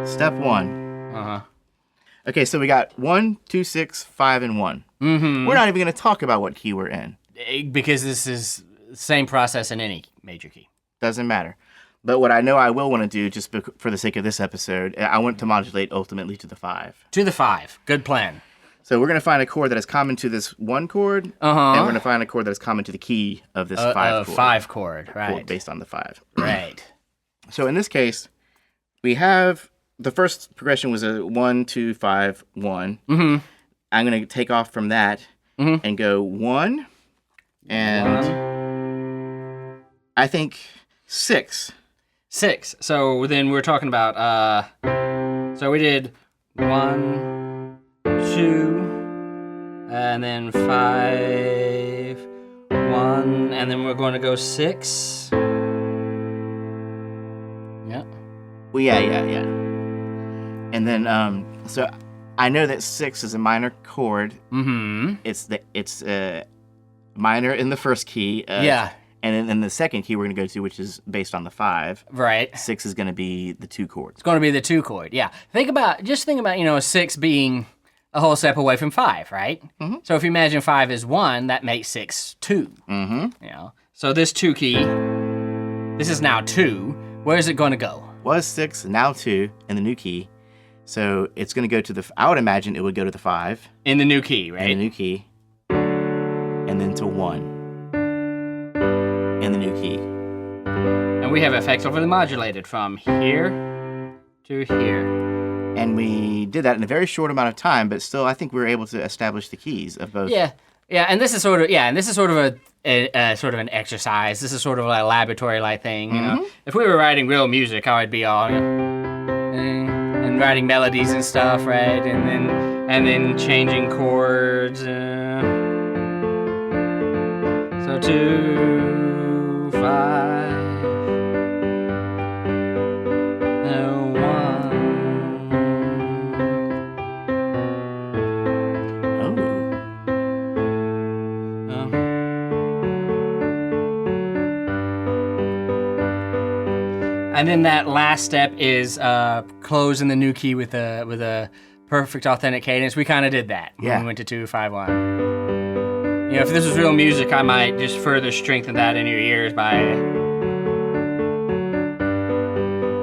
[SPEAKER 2] Step 1.
[SPEAKER 3] Uh-huh.
[SPEAKER 2] Okay, so we got 1, 2, 6, 5, and 1.
[SPEAKER 3] Mm-hmm.
[SPEAKER 2] We're not even going to talk about what key we're in.
[SPEAKER 3] Because this same process in any major key.
[SPEAKER 2] Doesn't matter. But what I know I will want to do, just for the sake of this episode, I want to modulate ultimately to the 5.
[SPEAKER 3] To the 5. Good plan.
[SPEAKER 2] So we're going to find a chord that is common to this 1 chord, and we're going to find a chord that is common to the key of this 5 chord.
[SPEAKER 3] 5 chord, right.
[SPEAKER 2] Chord based on the 5.
[SPEAKER 3] Right.
[SPEAKER 2] So in this case, we have the first progression was a 1, 2, 5, 1.
[SPEAKER 3] Mm-hmm.
[SPEAKER 2] I'm going to take off from that and go 1, and I think 6.
[SPEAKER 3] 6. So then we're talking about, so we did 1, 2, and then 5, 1, and then we're going to go 6. Yeah.
[SPEAKER 2] Well, yeah. And then, so I know that 6 is a minor chord.
[SPEAKER 3] Mm-hmm.
[SPEAKER 2] It's minor in the first key.
[SPEAKER 3] Yeah.
[SPEAKER 2] And then in the second key we're going to go to, which is based on the 5.
[SPEAKER 3] Right.
[SPEAKER 2] 6 is going to be the 2 chord.
[SPEAKER 3] It's going to be the 2 chord, yeah. Think about, 6 being a whole step away from 5, right? Mm-hmm. So if you imagine 5 is 1, that makes 6 2. Mm-hmm. So this 2 key, this is now 2. Where is it going to go?
[SPEAKER 2] Was 6, now 2 in the new key. So it's going to go to the, I would imagine it would go to the 5.
[SPEAKER 3] In the new key, right?
[SPEAKER 2] In the new key. And then to 1. In the new key.
[SPEAKER 3] And we have effectively modulated from here to here.
[SPEAKER 2] And we did that in a very short amount of time, but still I think we were able to establish the keys of both.
[SPEAKER 3] Yeah, and this is sort of a sort of an exercise. This is sort of a laboratory-like thing, you know. If we were writing real music, I would be all and writing melodies and stuff, right? And then changing chords. So 2, 5, 1. And then that last step is closing the new key with a perfect authentic cadence. We kind of did that when we went to 2, 5, 1. If this was real music, I might just further strengthen that in your ears by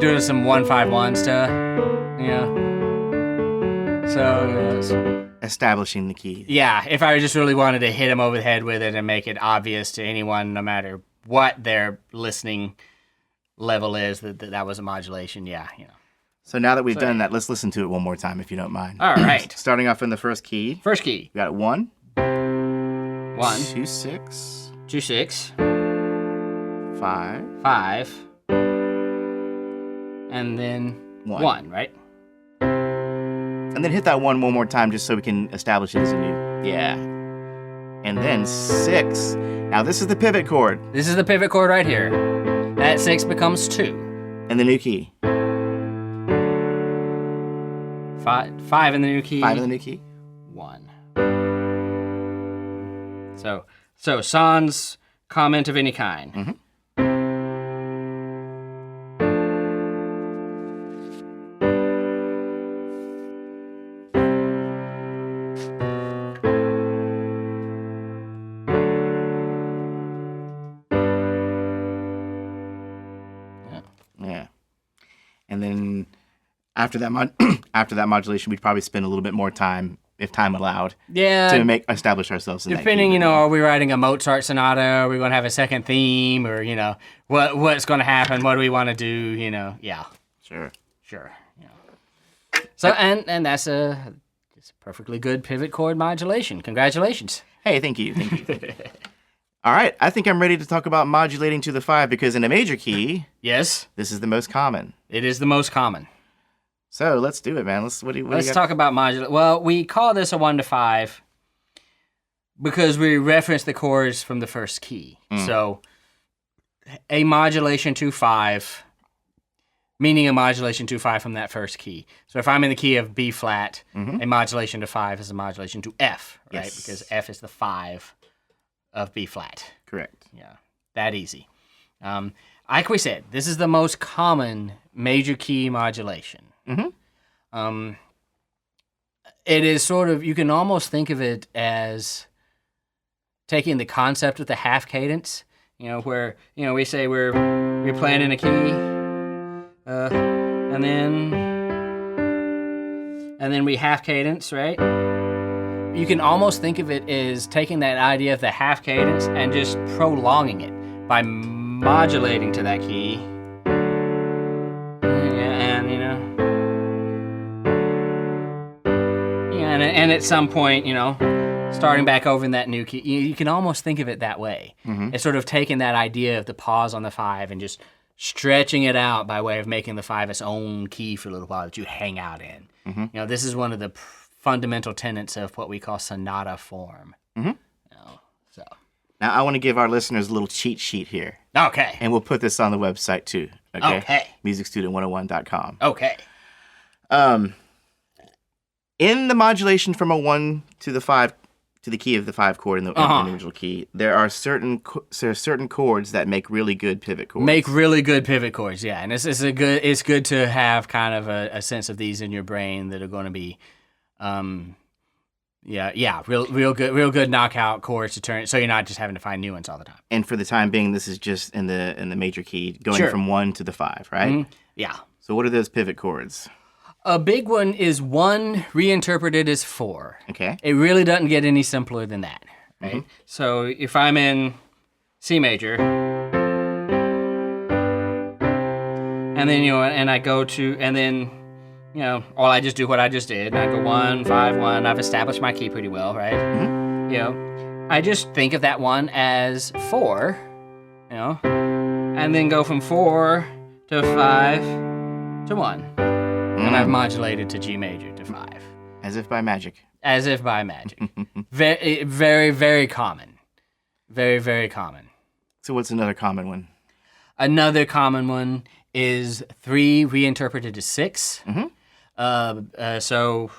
[SPEAKER 3] doing some 1, 5, 1 stuff. So
[SPEAKER 2] establishing the key.
[SPEAKER 3] Yeah, if I just really wanted to hit them over the head with it and make it obvious to anyone, no matter what their listening level is, that was a modulation. Yeah.
[SPEAKER 2] So now that we've done that, let's listen to it one more time, if you don't mind.
[SPEAKER 3] All right.
[SPEAKER 2] Starting off in the first key.
[SPEAKER 3] First key.
[SPEAKER 2] We got 1.
[SPEAKER 3] 1.
[SPEAKER 2] 2, 6.
[SPEAKER 3] 2, 6.
[SPEAKER 2] 5.
[SPEAKER 3] 5. And then 1, right?
[SPEAKER 2] And then hit that 1 more time just so we can establish it as a new. Yeah. And then 6. Now this is the pivot chord.
[SPEAKER 3] This is the pivot chord right here. That 6 becomes 2.
[SPEAKER 2] In the new key.
[SPEAKER 3] 5 in the new key.
[SPEAKER 2] 5 in the new key.
[SPEAKER 3] 1. So sans comment of any kind.
[SPEAKER 2] Mm-hmm. Yeah. And then after that modulation, we'd probably spend a little bit more time, if time allowed, to establish ourselves in
[SPEAKER 3] depending,
[SPEAKER 2] that key.
[SPEAKER 3] Are we writing a Mozart sonata? Are we going to have a second theme? Or, what's going to happen? What do we want to do? Yeah.
[SPEAKER 2] Sure.
[SPEAKER 3] So, and that's it's a perfectly good pivot chord modulation. Congratulations.
[SPEAKER 2] Hey, thank you. All right, I think I'm ready to talk about modulating to the 5 because in a major key,
[SPEAKER 3] yes,
[SPEAKER 2] this is the most common.
[SPEAKER 3] It is the most common.
[SPEAKER 2] So let's do it, man. Let's
[SPEAKER 3] talk about modulation. Well, we call this a 1 to 5 because we reference the chords from the first key. So a modulation to 5, meaning a modulation to 5 from that first key. So if I'm in the key of B flat, a modulation to 5 is a modulation to F, right?
[SPEAKER 2] Yes.
[SPEAKER 3] Because F is the 5 of B flat.
[SPEAKER 2] Correct.
[SPEAKER 3] Yeah, that easy. Like we said, this is the most common major key modulation. It is sort of, you can almost think of it as taking the concept of the half cadence. where we say we're playing in a key, and then we half cadence, right? You can almost think of it as taking that idea of the half cadence and just prolonging it by modulating to that key. And at some point, starting back over in that new key, you can almost think of it that way.
[SPEAKER 2] Mm-hmm.
[SPEAKER 3] It's sort of taking that idea of the pause on the 5 and just stretching it out by way of making the 5 its own key for a little while that you hang out in.
[SPEAKER 2] Mm-hmm.
[SPEAKER 3] This is one of the fundamental tenets of what we call sonata form.
[SPEAKER 2] Mm-hmm.
[SPEAKER 3] So
[SPEAKER 2] now I want to give our listeners a little cheat sheet here.
[SPEAKER 3] Okay.
[SPEAKER 2] And we'll put this on the website too.
[SPEAKER 3] Okay.
[SPEAKER 2] MusicStudent101.com.
[SPEAKER 3] Okay.
[SPEAKER 2] In the modulation from a 1 to the 5, to the key of the 5 chord in the original key, there are certain chords that make really good pivot chords.
[SPEAKER 3] Make really good pivot chords, yeah. And it's good to have kind of a sense of these in your brain that are going to be, real good knockout chords to turn. So you're not just having to find new ones all the time.
[SPEAKER 2] And for the time being, this is just in the major key, going
[SPEAKER 3] Sure.
[SPEAKER 2] from 1 to the 5, right?
[SPEAKER 3] Mm-hmm. Yeah.
[SPEAKER 2] So what are those pivot chords?
[SPEAKER 3] A big one is 1 reinterpreted as 4.
[SPEAKER 2] Okay.
[SPEAKER 3] It really doesn't get any simpler than that, right?
[SPEAKER 2] Mm-hmm.
[SPEAKER 3] So if I'm in C major, and then and I go to, and then or I just do what I just did, and I go 1, 5, 1. I've established my key pretty well, right?
[SPEAKER 2] Mm-hmm.
[SPEAKER 3] I just think of that 1 as 4, and then go from 4 to 5 to 1. And I've modulated to G major to 5.
[SPEAKER 2] As if by magic.
[SPEAKER 3] As if by magic. Very, very, very common. Very, very common.
[SPEAKER 2] So what's another common one?
[SPEAKER 3] Another common one is 3 reinterpreted as 6.
[SPEAKER 2] Mm-hmm.
[SPEAKER 3] So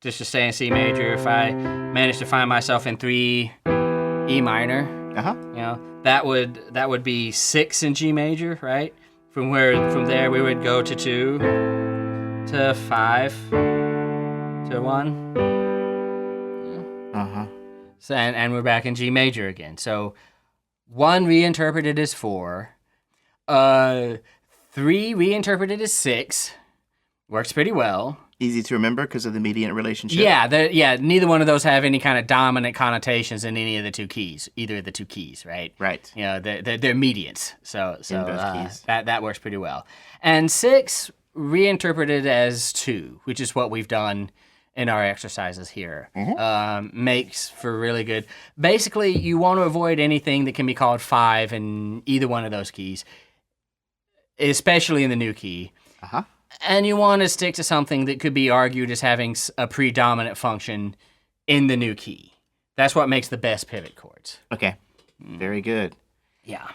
[SPEAKER 3] just to stay in C major, if I manage to find myself in 3 E minor, that would be 6 in G major, right? From there we would go to 2, to 5, to 1. So and we're back in G major again. So 1 reinterpreted as 4, 3 reinterpreted as 6, works pretty well.
[SPEAKER 2] Easy to remember because of the mediant relationship.
[SPEAKER 3] Yeah, neither one of those have any kind of dominant connotations in any of the 2 keys, either of the 2 keys, right?
[SPEAKER 2] Right.
[SPEAKER 3] They're mediants, so
[SPEAKER 2] In both keys.
[SPEAKER 3] that works pretty well. And 6 reinterpreted as 2, which is what we've done in our exercises here.
[SPEAKER 2] Mm-hmm.
[SPEAKER 3] Makes for really good. Basically, you want to avoid anything that can be called 5 in either one of those keys, especially in the new key. And you want to stick to something that could be argued as having a predominant function in the new key. That's what makes the best pivot chords.
[SPEAKER 2] Okay. Very good.
[SPEAKER 3] Yeah.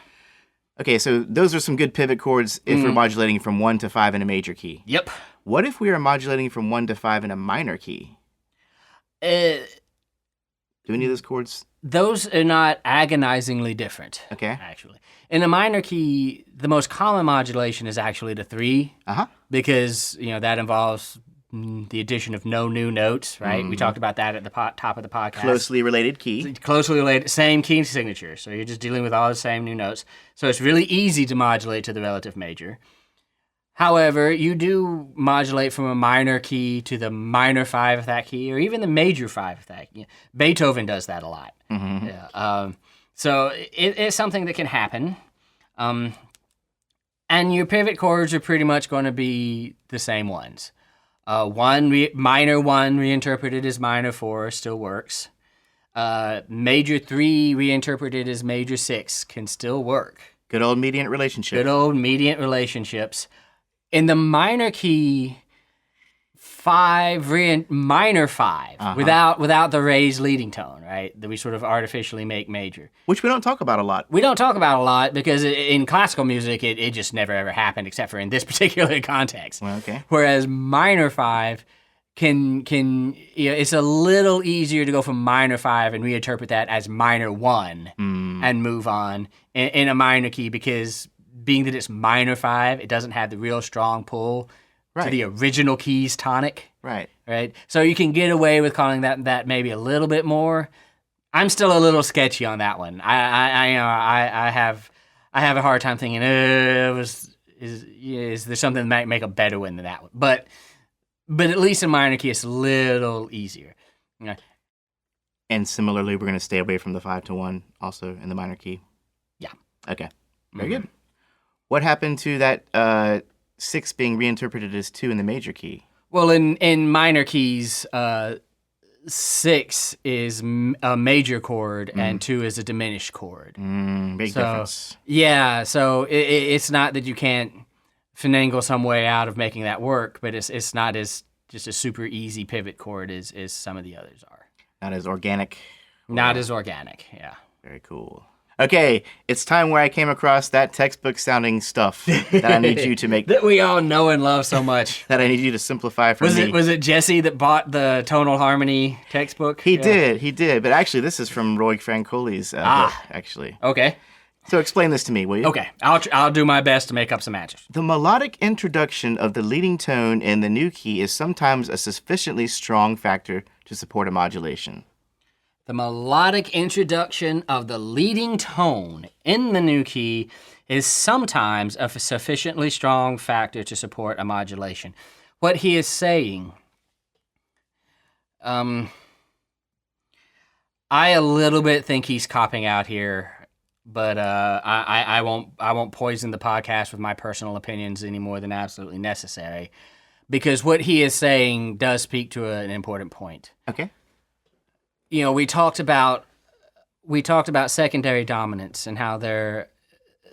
[SPEAKER 2] Okay, so those are some good pivot chords if we're modulating from 1 to 5 in a major key.
[SPEAKER 3] Yep.
[SPEAKER 2] What if we are modulating from 1 to 5 in a minor key? Do any of those chords?
[SPEAKER 3] Those are not agonizingly different.
[SPEAKER 2] Okay.
[SPEAKER 3] Actually. In a minor key, the most common modulation is actually to 3. Because, that involves the addition of no new notes, right?
[SPEAKER 2] Mm-hmm.
[SPEAKER 3] We talked about that at the top of the podcast.
[SPEAKER 2] Closely related key.
[SPEAKER 3] Closely related, same key signature. So you're just dealing with all the same new notes. So it's really easy to modulate to the relative major. However, you do modulate from a minor key to the minor 5 of that key, or even the major 5 of that key. Beethoven does that a lot.
[SPEAKER 2] Mm-hmm.
[SPEAKER 3] Yeah. So it's something that can happen. And your pivot chords are pretty much going to be the same ones. Minor 1 reinterpreted as minor 4 still works. Major 3 reinterpreted as major 6 can still work.
[SPEAKER 2] Good old mediant relationship.
[SPEAKER 3] Good old mediant relationships. In the minor key, 5 minor 5 without the raised leading tone, right? That we sort of artificially make major.
[SPEAKER 2] Which we don't talk about a lot.
[SPEAKER 3] We don't talk about a lot because in classical music it just never ever happened except for in this particular context.
[SPEAKER 2] Well, okay.
[SPEAKER 3] Whereas minor 5 can it's a little easier to go from minor 5 and reinterpret that as minor 1 and move on in a minor key, because being that it's minor 5, it doesn't have the real strong pull to the original key's tonic.
[SPEAKER 2] Right.
[SPEAKER 3] So you can get away with calling that maybe a little bit more. I'm still a little sketchy on that one. I have I have a hard time thinking, is there something that might make a better one than that one? But at least in minor key, it's a little easier. Yeah.
[SPEAKER 2] And similarly, we're going to stay away from the 5-1 also in the minor key.
[SPEAKER 3] Yeah.
[SPEAKER 2] Okay. Very good. What happened to that 6 being reinterpreted as 2 in the major key?
[SPEAKER 3] Well, in minor keys, 6 is a major chord and 2 is a diminished chord.
[SPEAKER 2] Big difference.
[SPEAKER 3] Yeah, so it's not that you can't finagle some way out of making that work, but it's not as just a super easy pivot chord as some of the others are.
[SPEAKER 2] Not as organic.
[SPEAKER 3] Not as organic, yeah.
[SPEAKER 2] Very cool. Okay, it's time where I came across that textbook sounding stuff that I need you to make.
[SPEAKER 3] That we all know and love so much.
[SPEAKER 2] That I need you to simplify for me.
[SPEAKER 3] Was it Jesse that bought the tonal harmony textbook?
[SPEAKER 2] He did. But actually, this is from Roy Francoli's book, actually.
[SPEAKER 3] Okay.
[SPEAKER 2] So explain this to me, will you?
[SPEAKER 3] Okay, I'll do my best to make up some answers.
[SPEAKER 2] The melodic introduction of the leading tone in the new key is sometimes a sufficiently strong factor to support a modulation.
[SPEAKER 3] The melodic introduction of the leading tone in the new key is sometimes a sufficiently strong factor to support a modulation. What he is saying, I a little bit think he's copping out here, but I won't poison the podcast with my personal opinions any more than absolutely necessary, because what he is saying does speak to an important point.
[SPEAKER 2] Okay.
[SPEAKER 3] You know, we talked about secondary dominants and how they're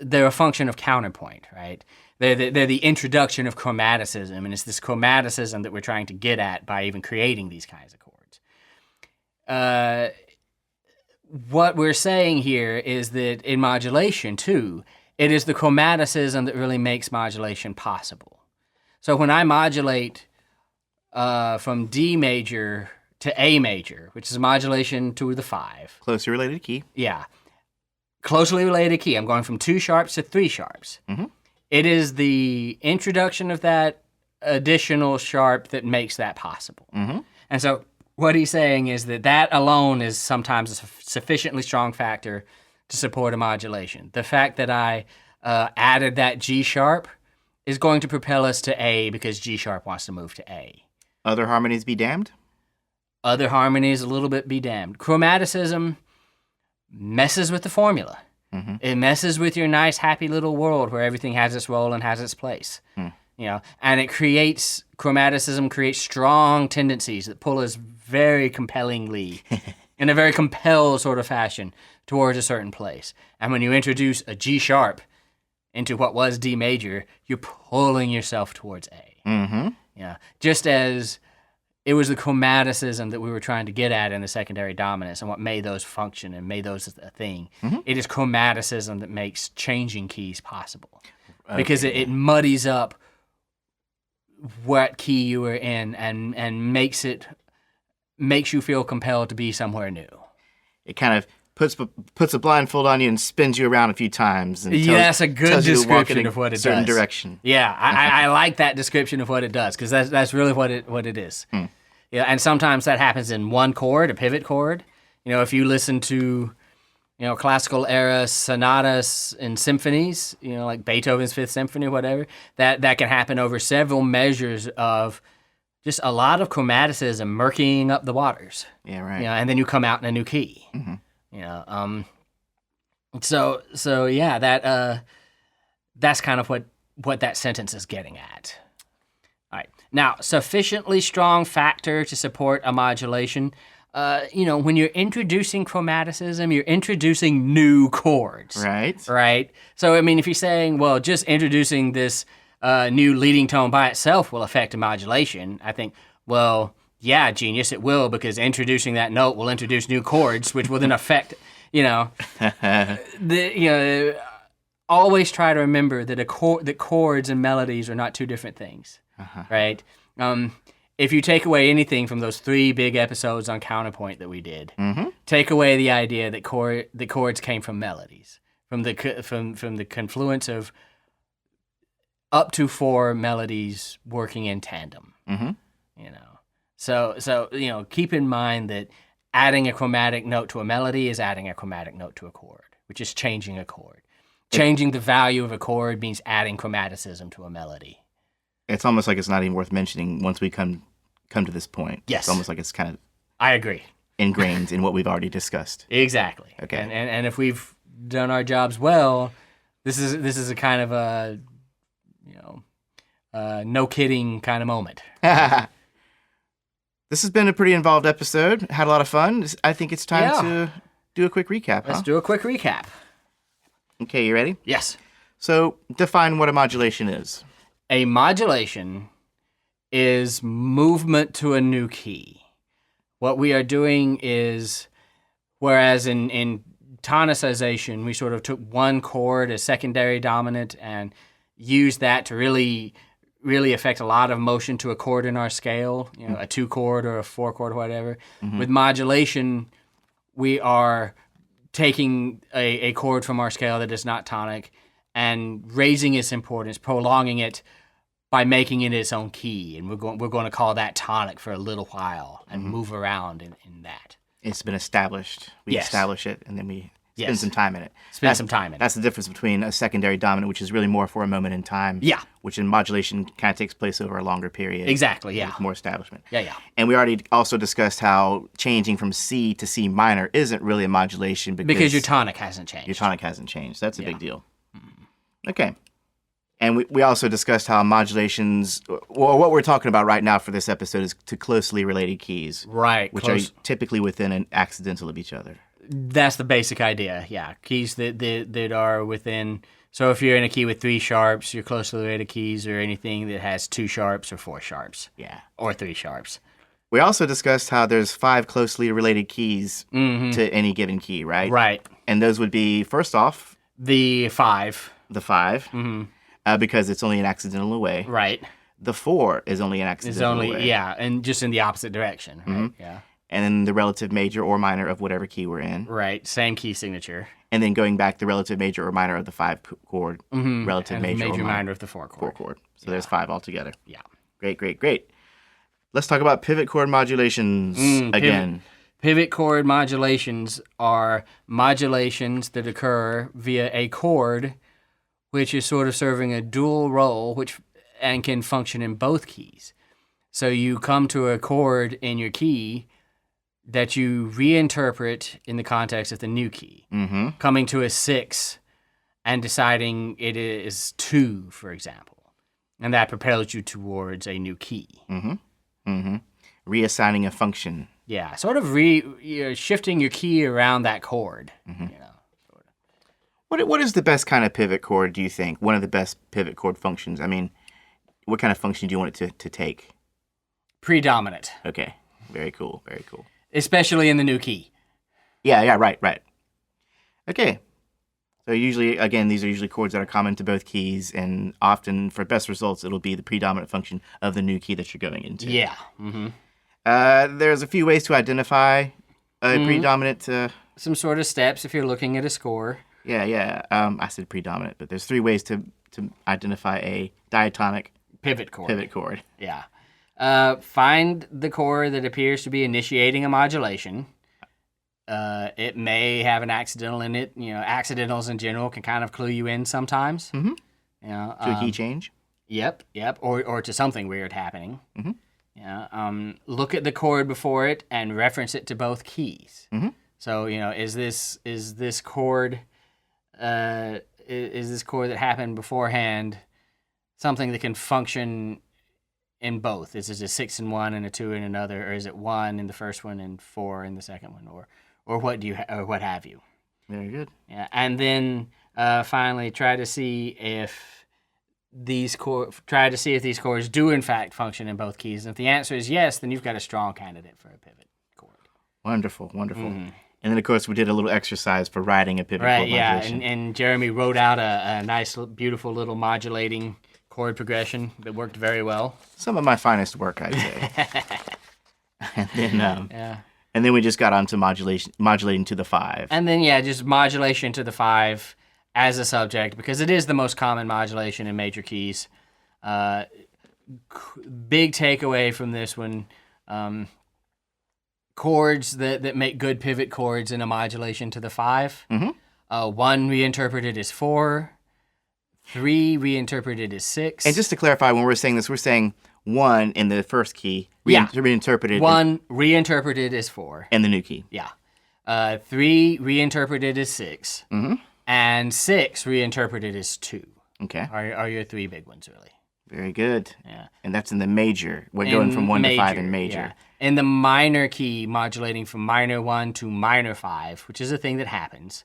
[SPEAKER 3] a function of counterpoint, right? They're the introduction of chromaticism, and it's this chromaticism that we're trying to get at by even creating these kinds of chords. What we're saying here is that in modulation too, it is the chromaticism that really makes modulation possible. So when I modulate from D major to A major, which is a modulation to the 5.
[SPEAKER 2] Closely related key.
[SPEAKER 3] Yeah. Closely related key. I'm going from 2 sharps to 3 sharps. Mm-hmm. It is the introduction of that additional sharp that makes that possible. Mm-hmm. And so what he's saying is that alone is sometimes a sufficiently strong factor to support a modulation. The fact that I added that G sharp is going to propel us to A because G sharp wants to move to A.
[SPEAKER 2] Other harmonies be damned?
[SPEAKER 3] Other harmonies a little bit be damned. Chromaticism messes with the formula. Mm-hmm. It messes with your nice, happy little world where everything has its role and has its place. You know, and chromaticism creates strong tendencies that pull us very compellingly, in a very compelled sort of fashion, towards a certain place. And when you introduce a G sharp into what was D major, you're pulling yourself towards A. Mm-hmm. Yeah, just as it was the chromaticism that we were trying to get at in the secondary dominance and what made those function and made those a thing. Mm-hmm. It is chromaticism that makes changing keys possible. Okay. Because it muddies up what key you are in and makes you feel compelled to be somewhere new.
[SPEAKER 2] It kind of puts a blindfold on you and spins you around a few times. And
[SPEAKER 3] that's a good description of what it does.
[SPEAKER 2] Certain direction.
[SPEAKER 3] Yeah, I like that description of what it does because that's really what it is. Yeah, and sometimes that happens in one chord, a pivot chord. You know, if you listen to, classical era sonatas and symphonies, like Beethoven's Fifth Symphony or whatever, that can happen over several measures of just a lot of chromaticism murkying up the waters.
[SPEAKER 2] Yeah, right.
[SPEAKER 3] And then you come out in a new key. Mm-hmm. So yeah, that's kind of what that sentence is getting at. All right. Now, sufficiently strong factor to support a modulation. When you're introducing chromaticism, you're introducing new chords.
[SPEAKER 2] Right.
[SPEAKER 3] Right. So, if you're saying, well, just introducing this new leading tone by itself will affect a modulation, I think, well, yeah, genius, it will, because introducing that note will introduce new chords, which will then affect, always try to remember that that chords and melodies are not two different things, right? If you take away anything from those 3 big episodes on counterpoint that we did, take away the idea that chords came from melodies, from the confluence of up to 4 melodies working in tandem. So keep in mind that adding a chromatic note to a melody is adding a chromatic note to a chord, which is changing a chord. changing the value of a chord means adding chromaticism to a melody.
[SPEAKER 2] It's almost like it's not even worth mentioning once we come to this point.
[SPEAKER 3] Yes.
[SPEAKER 2] It's almost like it's kind of
[SPEAKER 3] I agree.
[SPEAKER 2] ingrained in what we've already discussed.
[SPEAKER 3] Exactly.
[SPEAKER 2] Okay.
[SPEAKER 3] And if we've done our jobs well, this is a kind of a no kidding kind of moment.
[SPEAKER 2] This has been a pretty involved episode. Had a lot of fun. I think it's time to do a quick recap.
[SPEAKER 3] Let's do a quick recap.
[SPEAKER 2] Okay, you ready?
[SPEAKER 3] Yes.
[SPEAKER 2] So define what a modulation is.
[SPEAKER 3] A modulation is movement to a new key. What we are doing is, whereas in tonicization, we sort of took one chord as secondary dominant and used that to really affect a lot of motion to a chord in our scale, a 2 chord or a 4 chord or whatever. Mm-hmm. With modulation, we are taking a chord from our scale that is not tonic and raising its importance, prolonging it by making it its own key. And we're going to call that tonic for a little while and move around in that. It's
[SPEAKER 2] been established. We establish it, and then we spend some time in it.
[SPEAKER 3] Some time in it.
[SPEAKER 2] That's the difference between a secondary dominant, which is really more for a moment in time.
[SPEAKER 3] Yeah.
[SPEAKER 2] Which in modulation kind of takes place over a longer period.
[SPEAKER 3] Exactly, yeah.
[SPEAKER 2] With more establishment.
[SPEAKER 3] Yeah.
[SPEAKER 2] And we already also discussed how changing from C to C minor isn't really a modulation
[SPEAKER 3] because your tonic hasn't changed.
[SPEAKER 2] Your tonic hasn't changed. That's a big deal. Okay. And we also discussed how modulations, well, what we're talking about right now for this episode is to closely related keys.
[SPEAKER 3] Right.
[SPEAKER 2] Which are typically within an accidental of each other.
[SPEAKER 3] That's the basic idea, yeah. Keys that are within, so if you're in a key with 3 sharps, your closely related keys are anything that has 2 sharps or 4 sharps.
[SPEAKER 2] Yeah.
[SPEAKER 3] Or 3 sharps.
[SPEAKER 2] We also discussed how there's 5 closely related keys to any given key, right?
[SPEAKER 3] Right.
[SPEAKER 2] And those would be, first off...
[SPEAKER 3] The 5.
[SPEAKER 2] The 5. Mm-hmm. Because it's only an accidental away.
[SPEAKER 3] Right.
[SPEAKER 2] The 4 is only an accidental away.
[SPEAKER 3] Yeah, and just in the opposite direction. Right? Mm-hmm. Yeah.
[SPEAKER 2] And then the relative major or minor of whatever key we're in.
[SPEAKER 3] Right, same key signature.
[SPEAKER 2] And then going back, the relative major or minor of the 5 chord, relative
[SPEAKER 3] and
[SPEAKER 2] major or
[SPEAKER 3] minor of the 4 chord.
[SPEAKER 2] 4 chord. So there's 5 altogether.
[SPEAKER 3] Yeah.
[SPEAKER 2] Great. Let's talk about pivot chord modulations again.
[SPEAKER 3] Pivot chord modulations are modulations that occur via a chord which is sort of serving a dual role and can function in both keys. So you come to a chord in your key that you reinterpret in the context of the new key. Mm-hmm. Coming to a 6 and deciding it is 2, for example. And that propels you towards a new key.
[SPEAKER 2] Mm-hmm. Mm-hmm. Reassigning a function.
[SPEAKER 3] Yeah, sort of shifting your key around that chord. Mm-hmm.
[SPEAKER 2] What is the best kind of pivot chord, do you think? One of the best pivot chord functions? I mean, what kind of function do you want it to take?
[SPEAKER 3] Predominant.
[SPEAKER 2] Okay. Very cool.
[SPEAKER 3] Especially in the new key.
[SPEAKER 2] Yeah, right. Okay. So usually, again, these are usually chords that are common to both keys, and often, for best results, it'll be the predominant function of the new key that you're going into.
[SPEAKER 3] Yeah. Mm-hmm.
[SPEAKER 2] There's a few ways to identify a predominant...
[SPEAKER 3] Some sort of steps if you're looking at a score.
[SPEAKER 2] Yeah. I said predominant, but there's 3 ways to identify a diatonic
[SPEAKER 3] pivot chord. Yeah. Find the chord that appears to be initiating a modulation. It may have an accidental in it. Accidentals in general can kind of clue you in sometimes.
[SPEAKER 2] Mm-hmm. To a key change.
[SPEAKER 3] Yep. Or to something weird happening. Mm-hmm. Look at the chord before it and reference it to both keys. Mm-hmm. So is this chord that happened beforehand something that can function in both? Is it a 6 in one and a 2 in another, or is it 1 in the first one and 4 in the second one, or what do you or what have you?
[SPEAKER 2] Very good.
[SPEAKER 3] Yeah, and then finally try to see if these chords do in fact function in both keys. And if the answer is yes, then you've got a strong candidate for a pivot chord.
[SPEAKER 2] Wonderful. Mm-hmm. And then, of course, we did a little exercise for writing a pivot chord modulation.
[SPEAKER 3] Right, yeah, and Jeremy wrote out a nice, beautiful little modulating chord progression that worked very well.
[SPEAKER 2] Some of my finest work, I'd say. And then we just got onto modulating to the 5.
[SPEAKER 3] And then, just modulation to the 5 as a subject, because it is the most common modulation in major keys. Big takeaway from this one, chords that make good pivot chords in a modulation to the 5 1 reinterpreted as 4. 3 reinterpreted as 6.
[SPEAKER 2] And just to clarify, when we're saying this, we're saying 1 in the first key, reinterpreted
[SPEAKER 3] 1 reinterpreted as 4.
[SPEAKER 2] in the new key.
[SPEAKER 3] Yeah. 3 reinterpreted as 6.
[SPEAKER 2] Mm-hmm.
[SPEAKER 3] And 6 reinterpreted as 2.
[SPEAKER 2] Okay.
[SPEAKER 3] Are your 3 big ones, really.
[SPEAKER 2] Very good.
[SPEAKER 3] Yeah.
[SPEAKER 2] And that's in the major. We're going from 1 to 5 in major.
[SPEAKER 3] Yeah. In the minor key, modulating from minor 1 to minor 5, which is a thing that happens.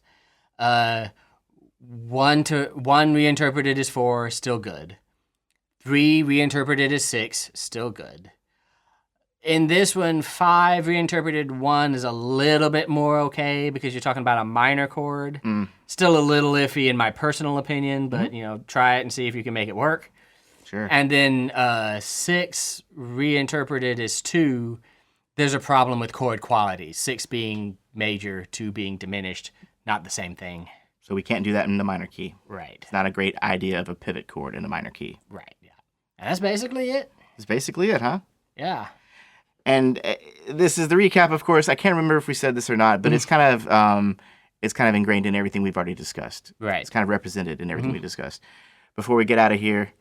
[SPEAKER 3] 1 reinterpreted as 4, still good. 3 reinterpreted as 6, still good. In this one, 5 reinterpreted 1 is a little bit more okay because you're talking about a minor chord. Still a little iffy in my personal opinion, but try it and see if you can make it work.
[SPEAKER 2] Sure.
[SPEAKER 3] And then 6 reinterpreted as 2, there's a problem with chord quality. 6 being major, 2 being diminished, not the same thing.
[SPEAKER 2] So we can't do that in the minor key.
[SPEAKER 3] Right.
[SPEAKER 2] It's not a great idea of a pivot chord in the minor key.
[SPEAKER 3] Right, yeah. And that's basically it.
[SPEAKER 2] That's basically it, huh?
[SPEAKER 3] Yeah.
[SPEAKER 2] And this is the recap, of course. I can't remember if we said this or not, but it's kind of ingrained in everything we've already discussed.
[SPEAKER 3] Right.
[SPEAKER 2] It's kind of represented in everything we discussed. Before we get out of here,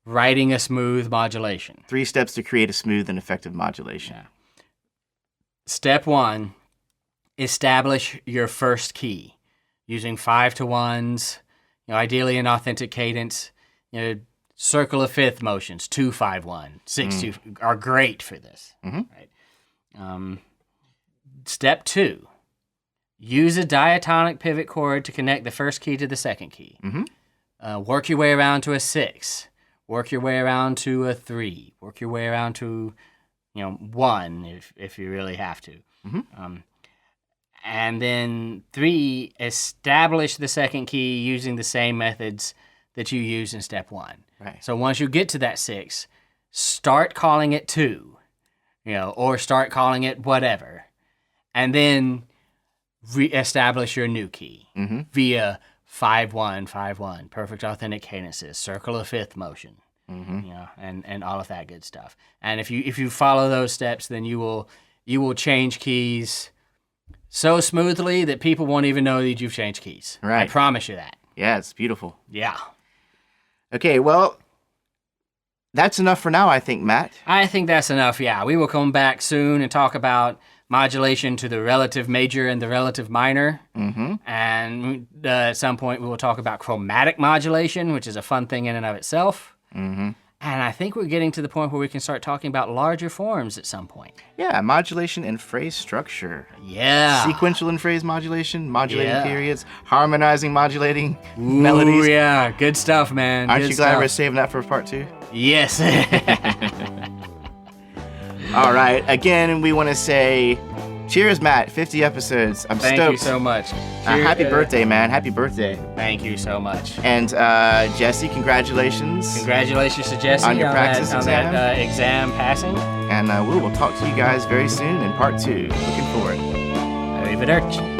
[SPEAKER 3] Writing a smooth modulation.
[SPEAKER 2] 3 steps to create a smooth and effective modulation.
[SPEAKER 3] Yeah. Step 1, establish your first key using 5-to-1s, ideally an authentic cadence. Circle of fifth motions, 2-5-1, 6-2 are great for this. Right. Step 2, use a diatonic pivot chord to connect the first key to the second key. Work your way around to a 6. Work your way around to a 3. Work your way around to, 1 if you really have to. And then 3, establish the second key using the same methods that you use in step 1.
[SPEAKER 2] Right.
[SPEAKER 3] So once you get to that 6, start calling it 2, or start calling it whatever, and then reestablish your new key via 5-1, 5-1, perfect authentic cadences, circle of fifth motion, and all of that good stuff. And if you follow those steps, then you will change keys so smoothly that people won't even know that you've changed keys.
[SPEAKER 2] Right.
[SPEAKER 3] I promise you that.
[SPEAKER 2] Yeah, it's beautiful.
[SPEAKER 3] Yeah.
[SPEAKER 2] Okay, well, that's enough for now, I think, Matt.
[SPEAKER 3] I think that's enough, yeah. We will come back soon and talk about modulation to the relative major and the relative minor. And at some point, we will talk about chromatic modulation, which is a fun thing in and of itself. And I think we're getting to the point where we can start talking about larger forms at some point.
[SPEAKER 2] Yeah, modulation and phrase structure.
[SPEAKER 3] Yeah.
[SPEAKER 2] Sequential and phrase modulation, modulating periods, harmonizing, modulating melodies.
[SPEAKER 3] Ooh, yeah, good stuff, man.
[SPEAKER 2] Aren't
[SPEAKER 3] Good
[SPEAKER 2] you glad
[SPEAKER 3] stuff.
[SPEAKER 2] we're saving that for part 2?
[SPEAKER 3] Yes.
[SPEAKER 2] All right, again, we want to say cheers, Matt. 50 episodes. I'm stoked.
[SPEAKER 3] Thank you so much.
[SPEAKER 2] Happy birthday, man. Happy birthday.
[SPEAKER 3] Thank you so much.
[SPEAKER 2] And Jesse, congratulations.
[SPEAKER 3] Congratulations to Jesse
[SPEAKER 2] On your practice exam.
[SPEAKER 3] that exam passing.
[SPEAKER 2] And we will talk to you guys very soon in part 2. Looking forward.
[SPEAKER 3] Arrivederci.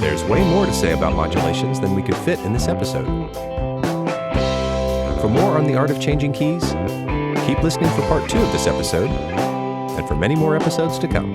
[SPEAKER 1] There's way more to say about modulations than we could fit in this episode. For more on the art of changing keys, keep listening for part 2 of this episode, and for many more episodes to come.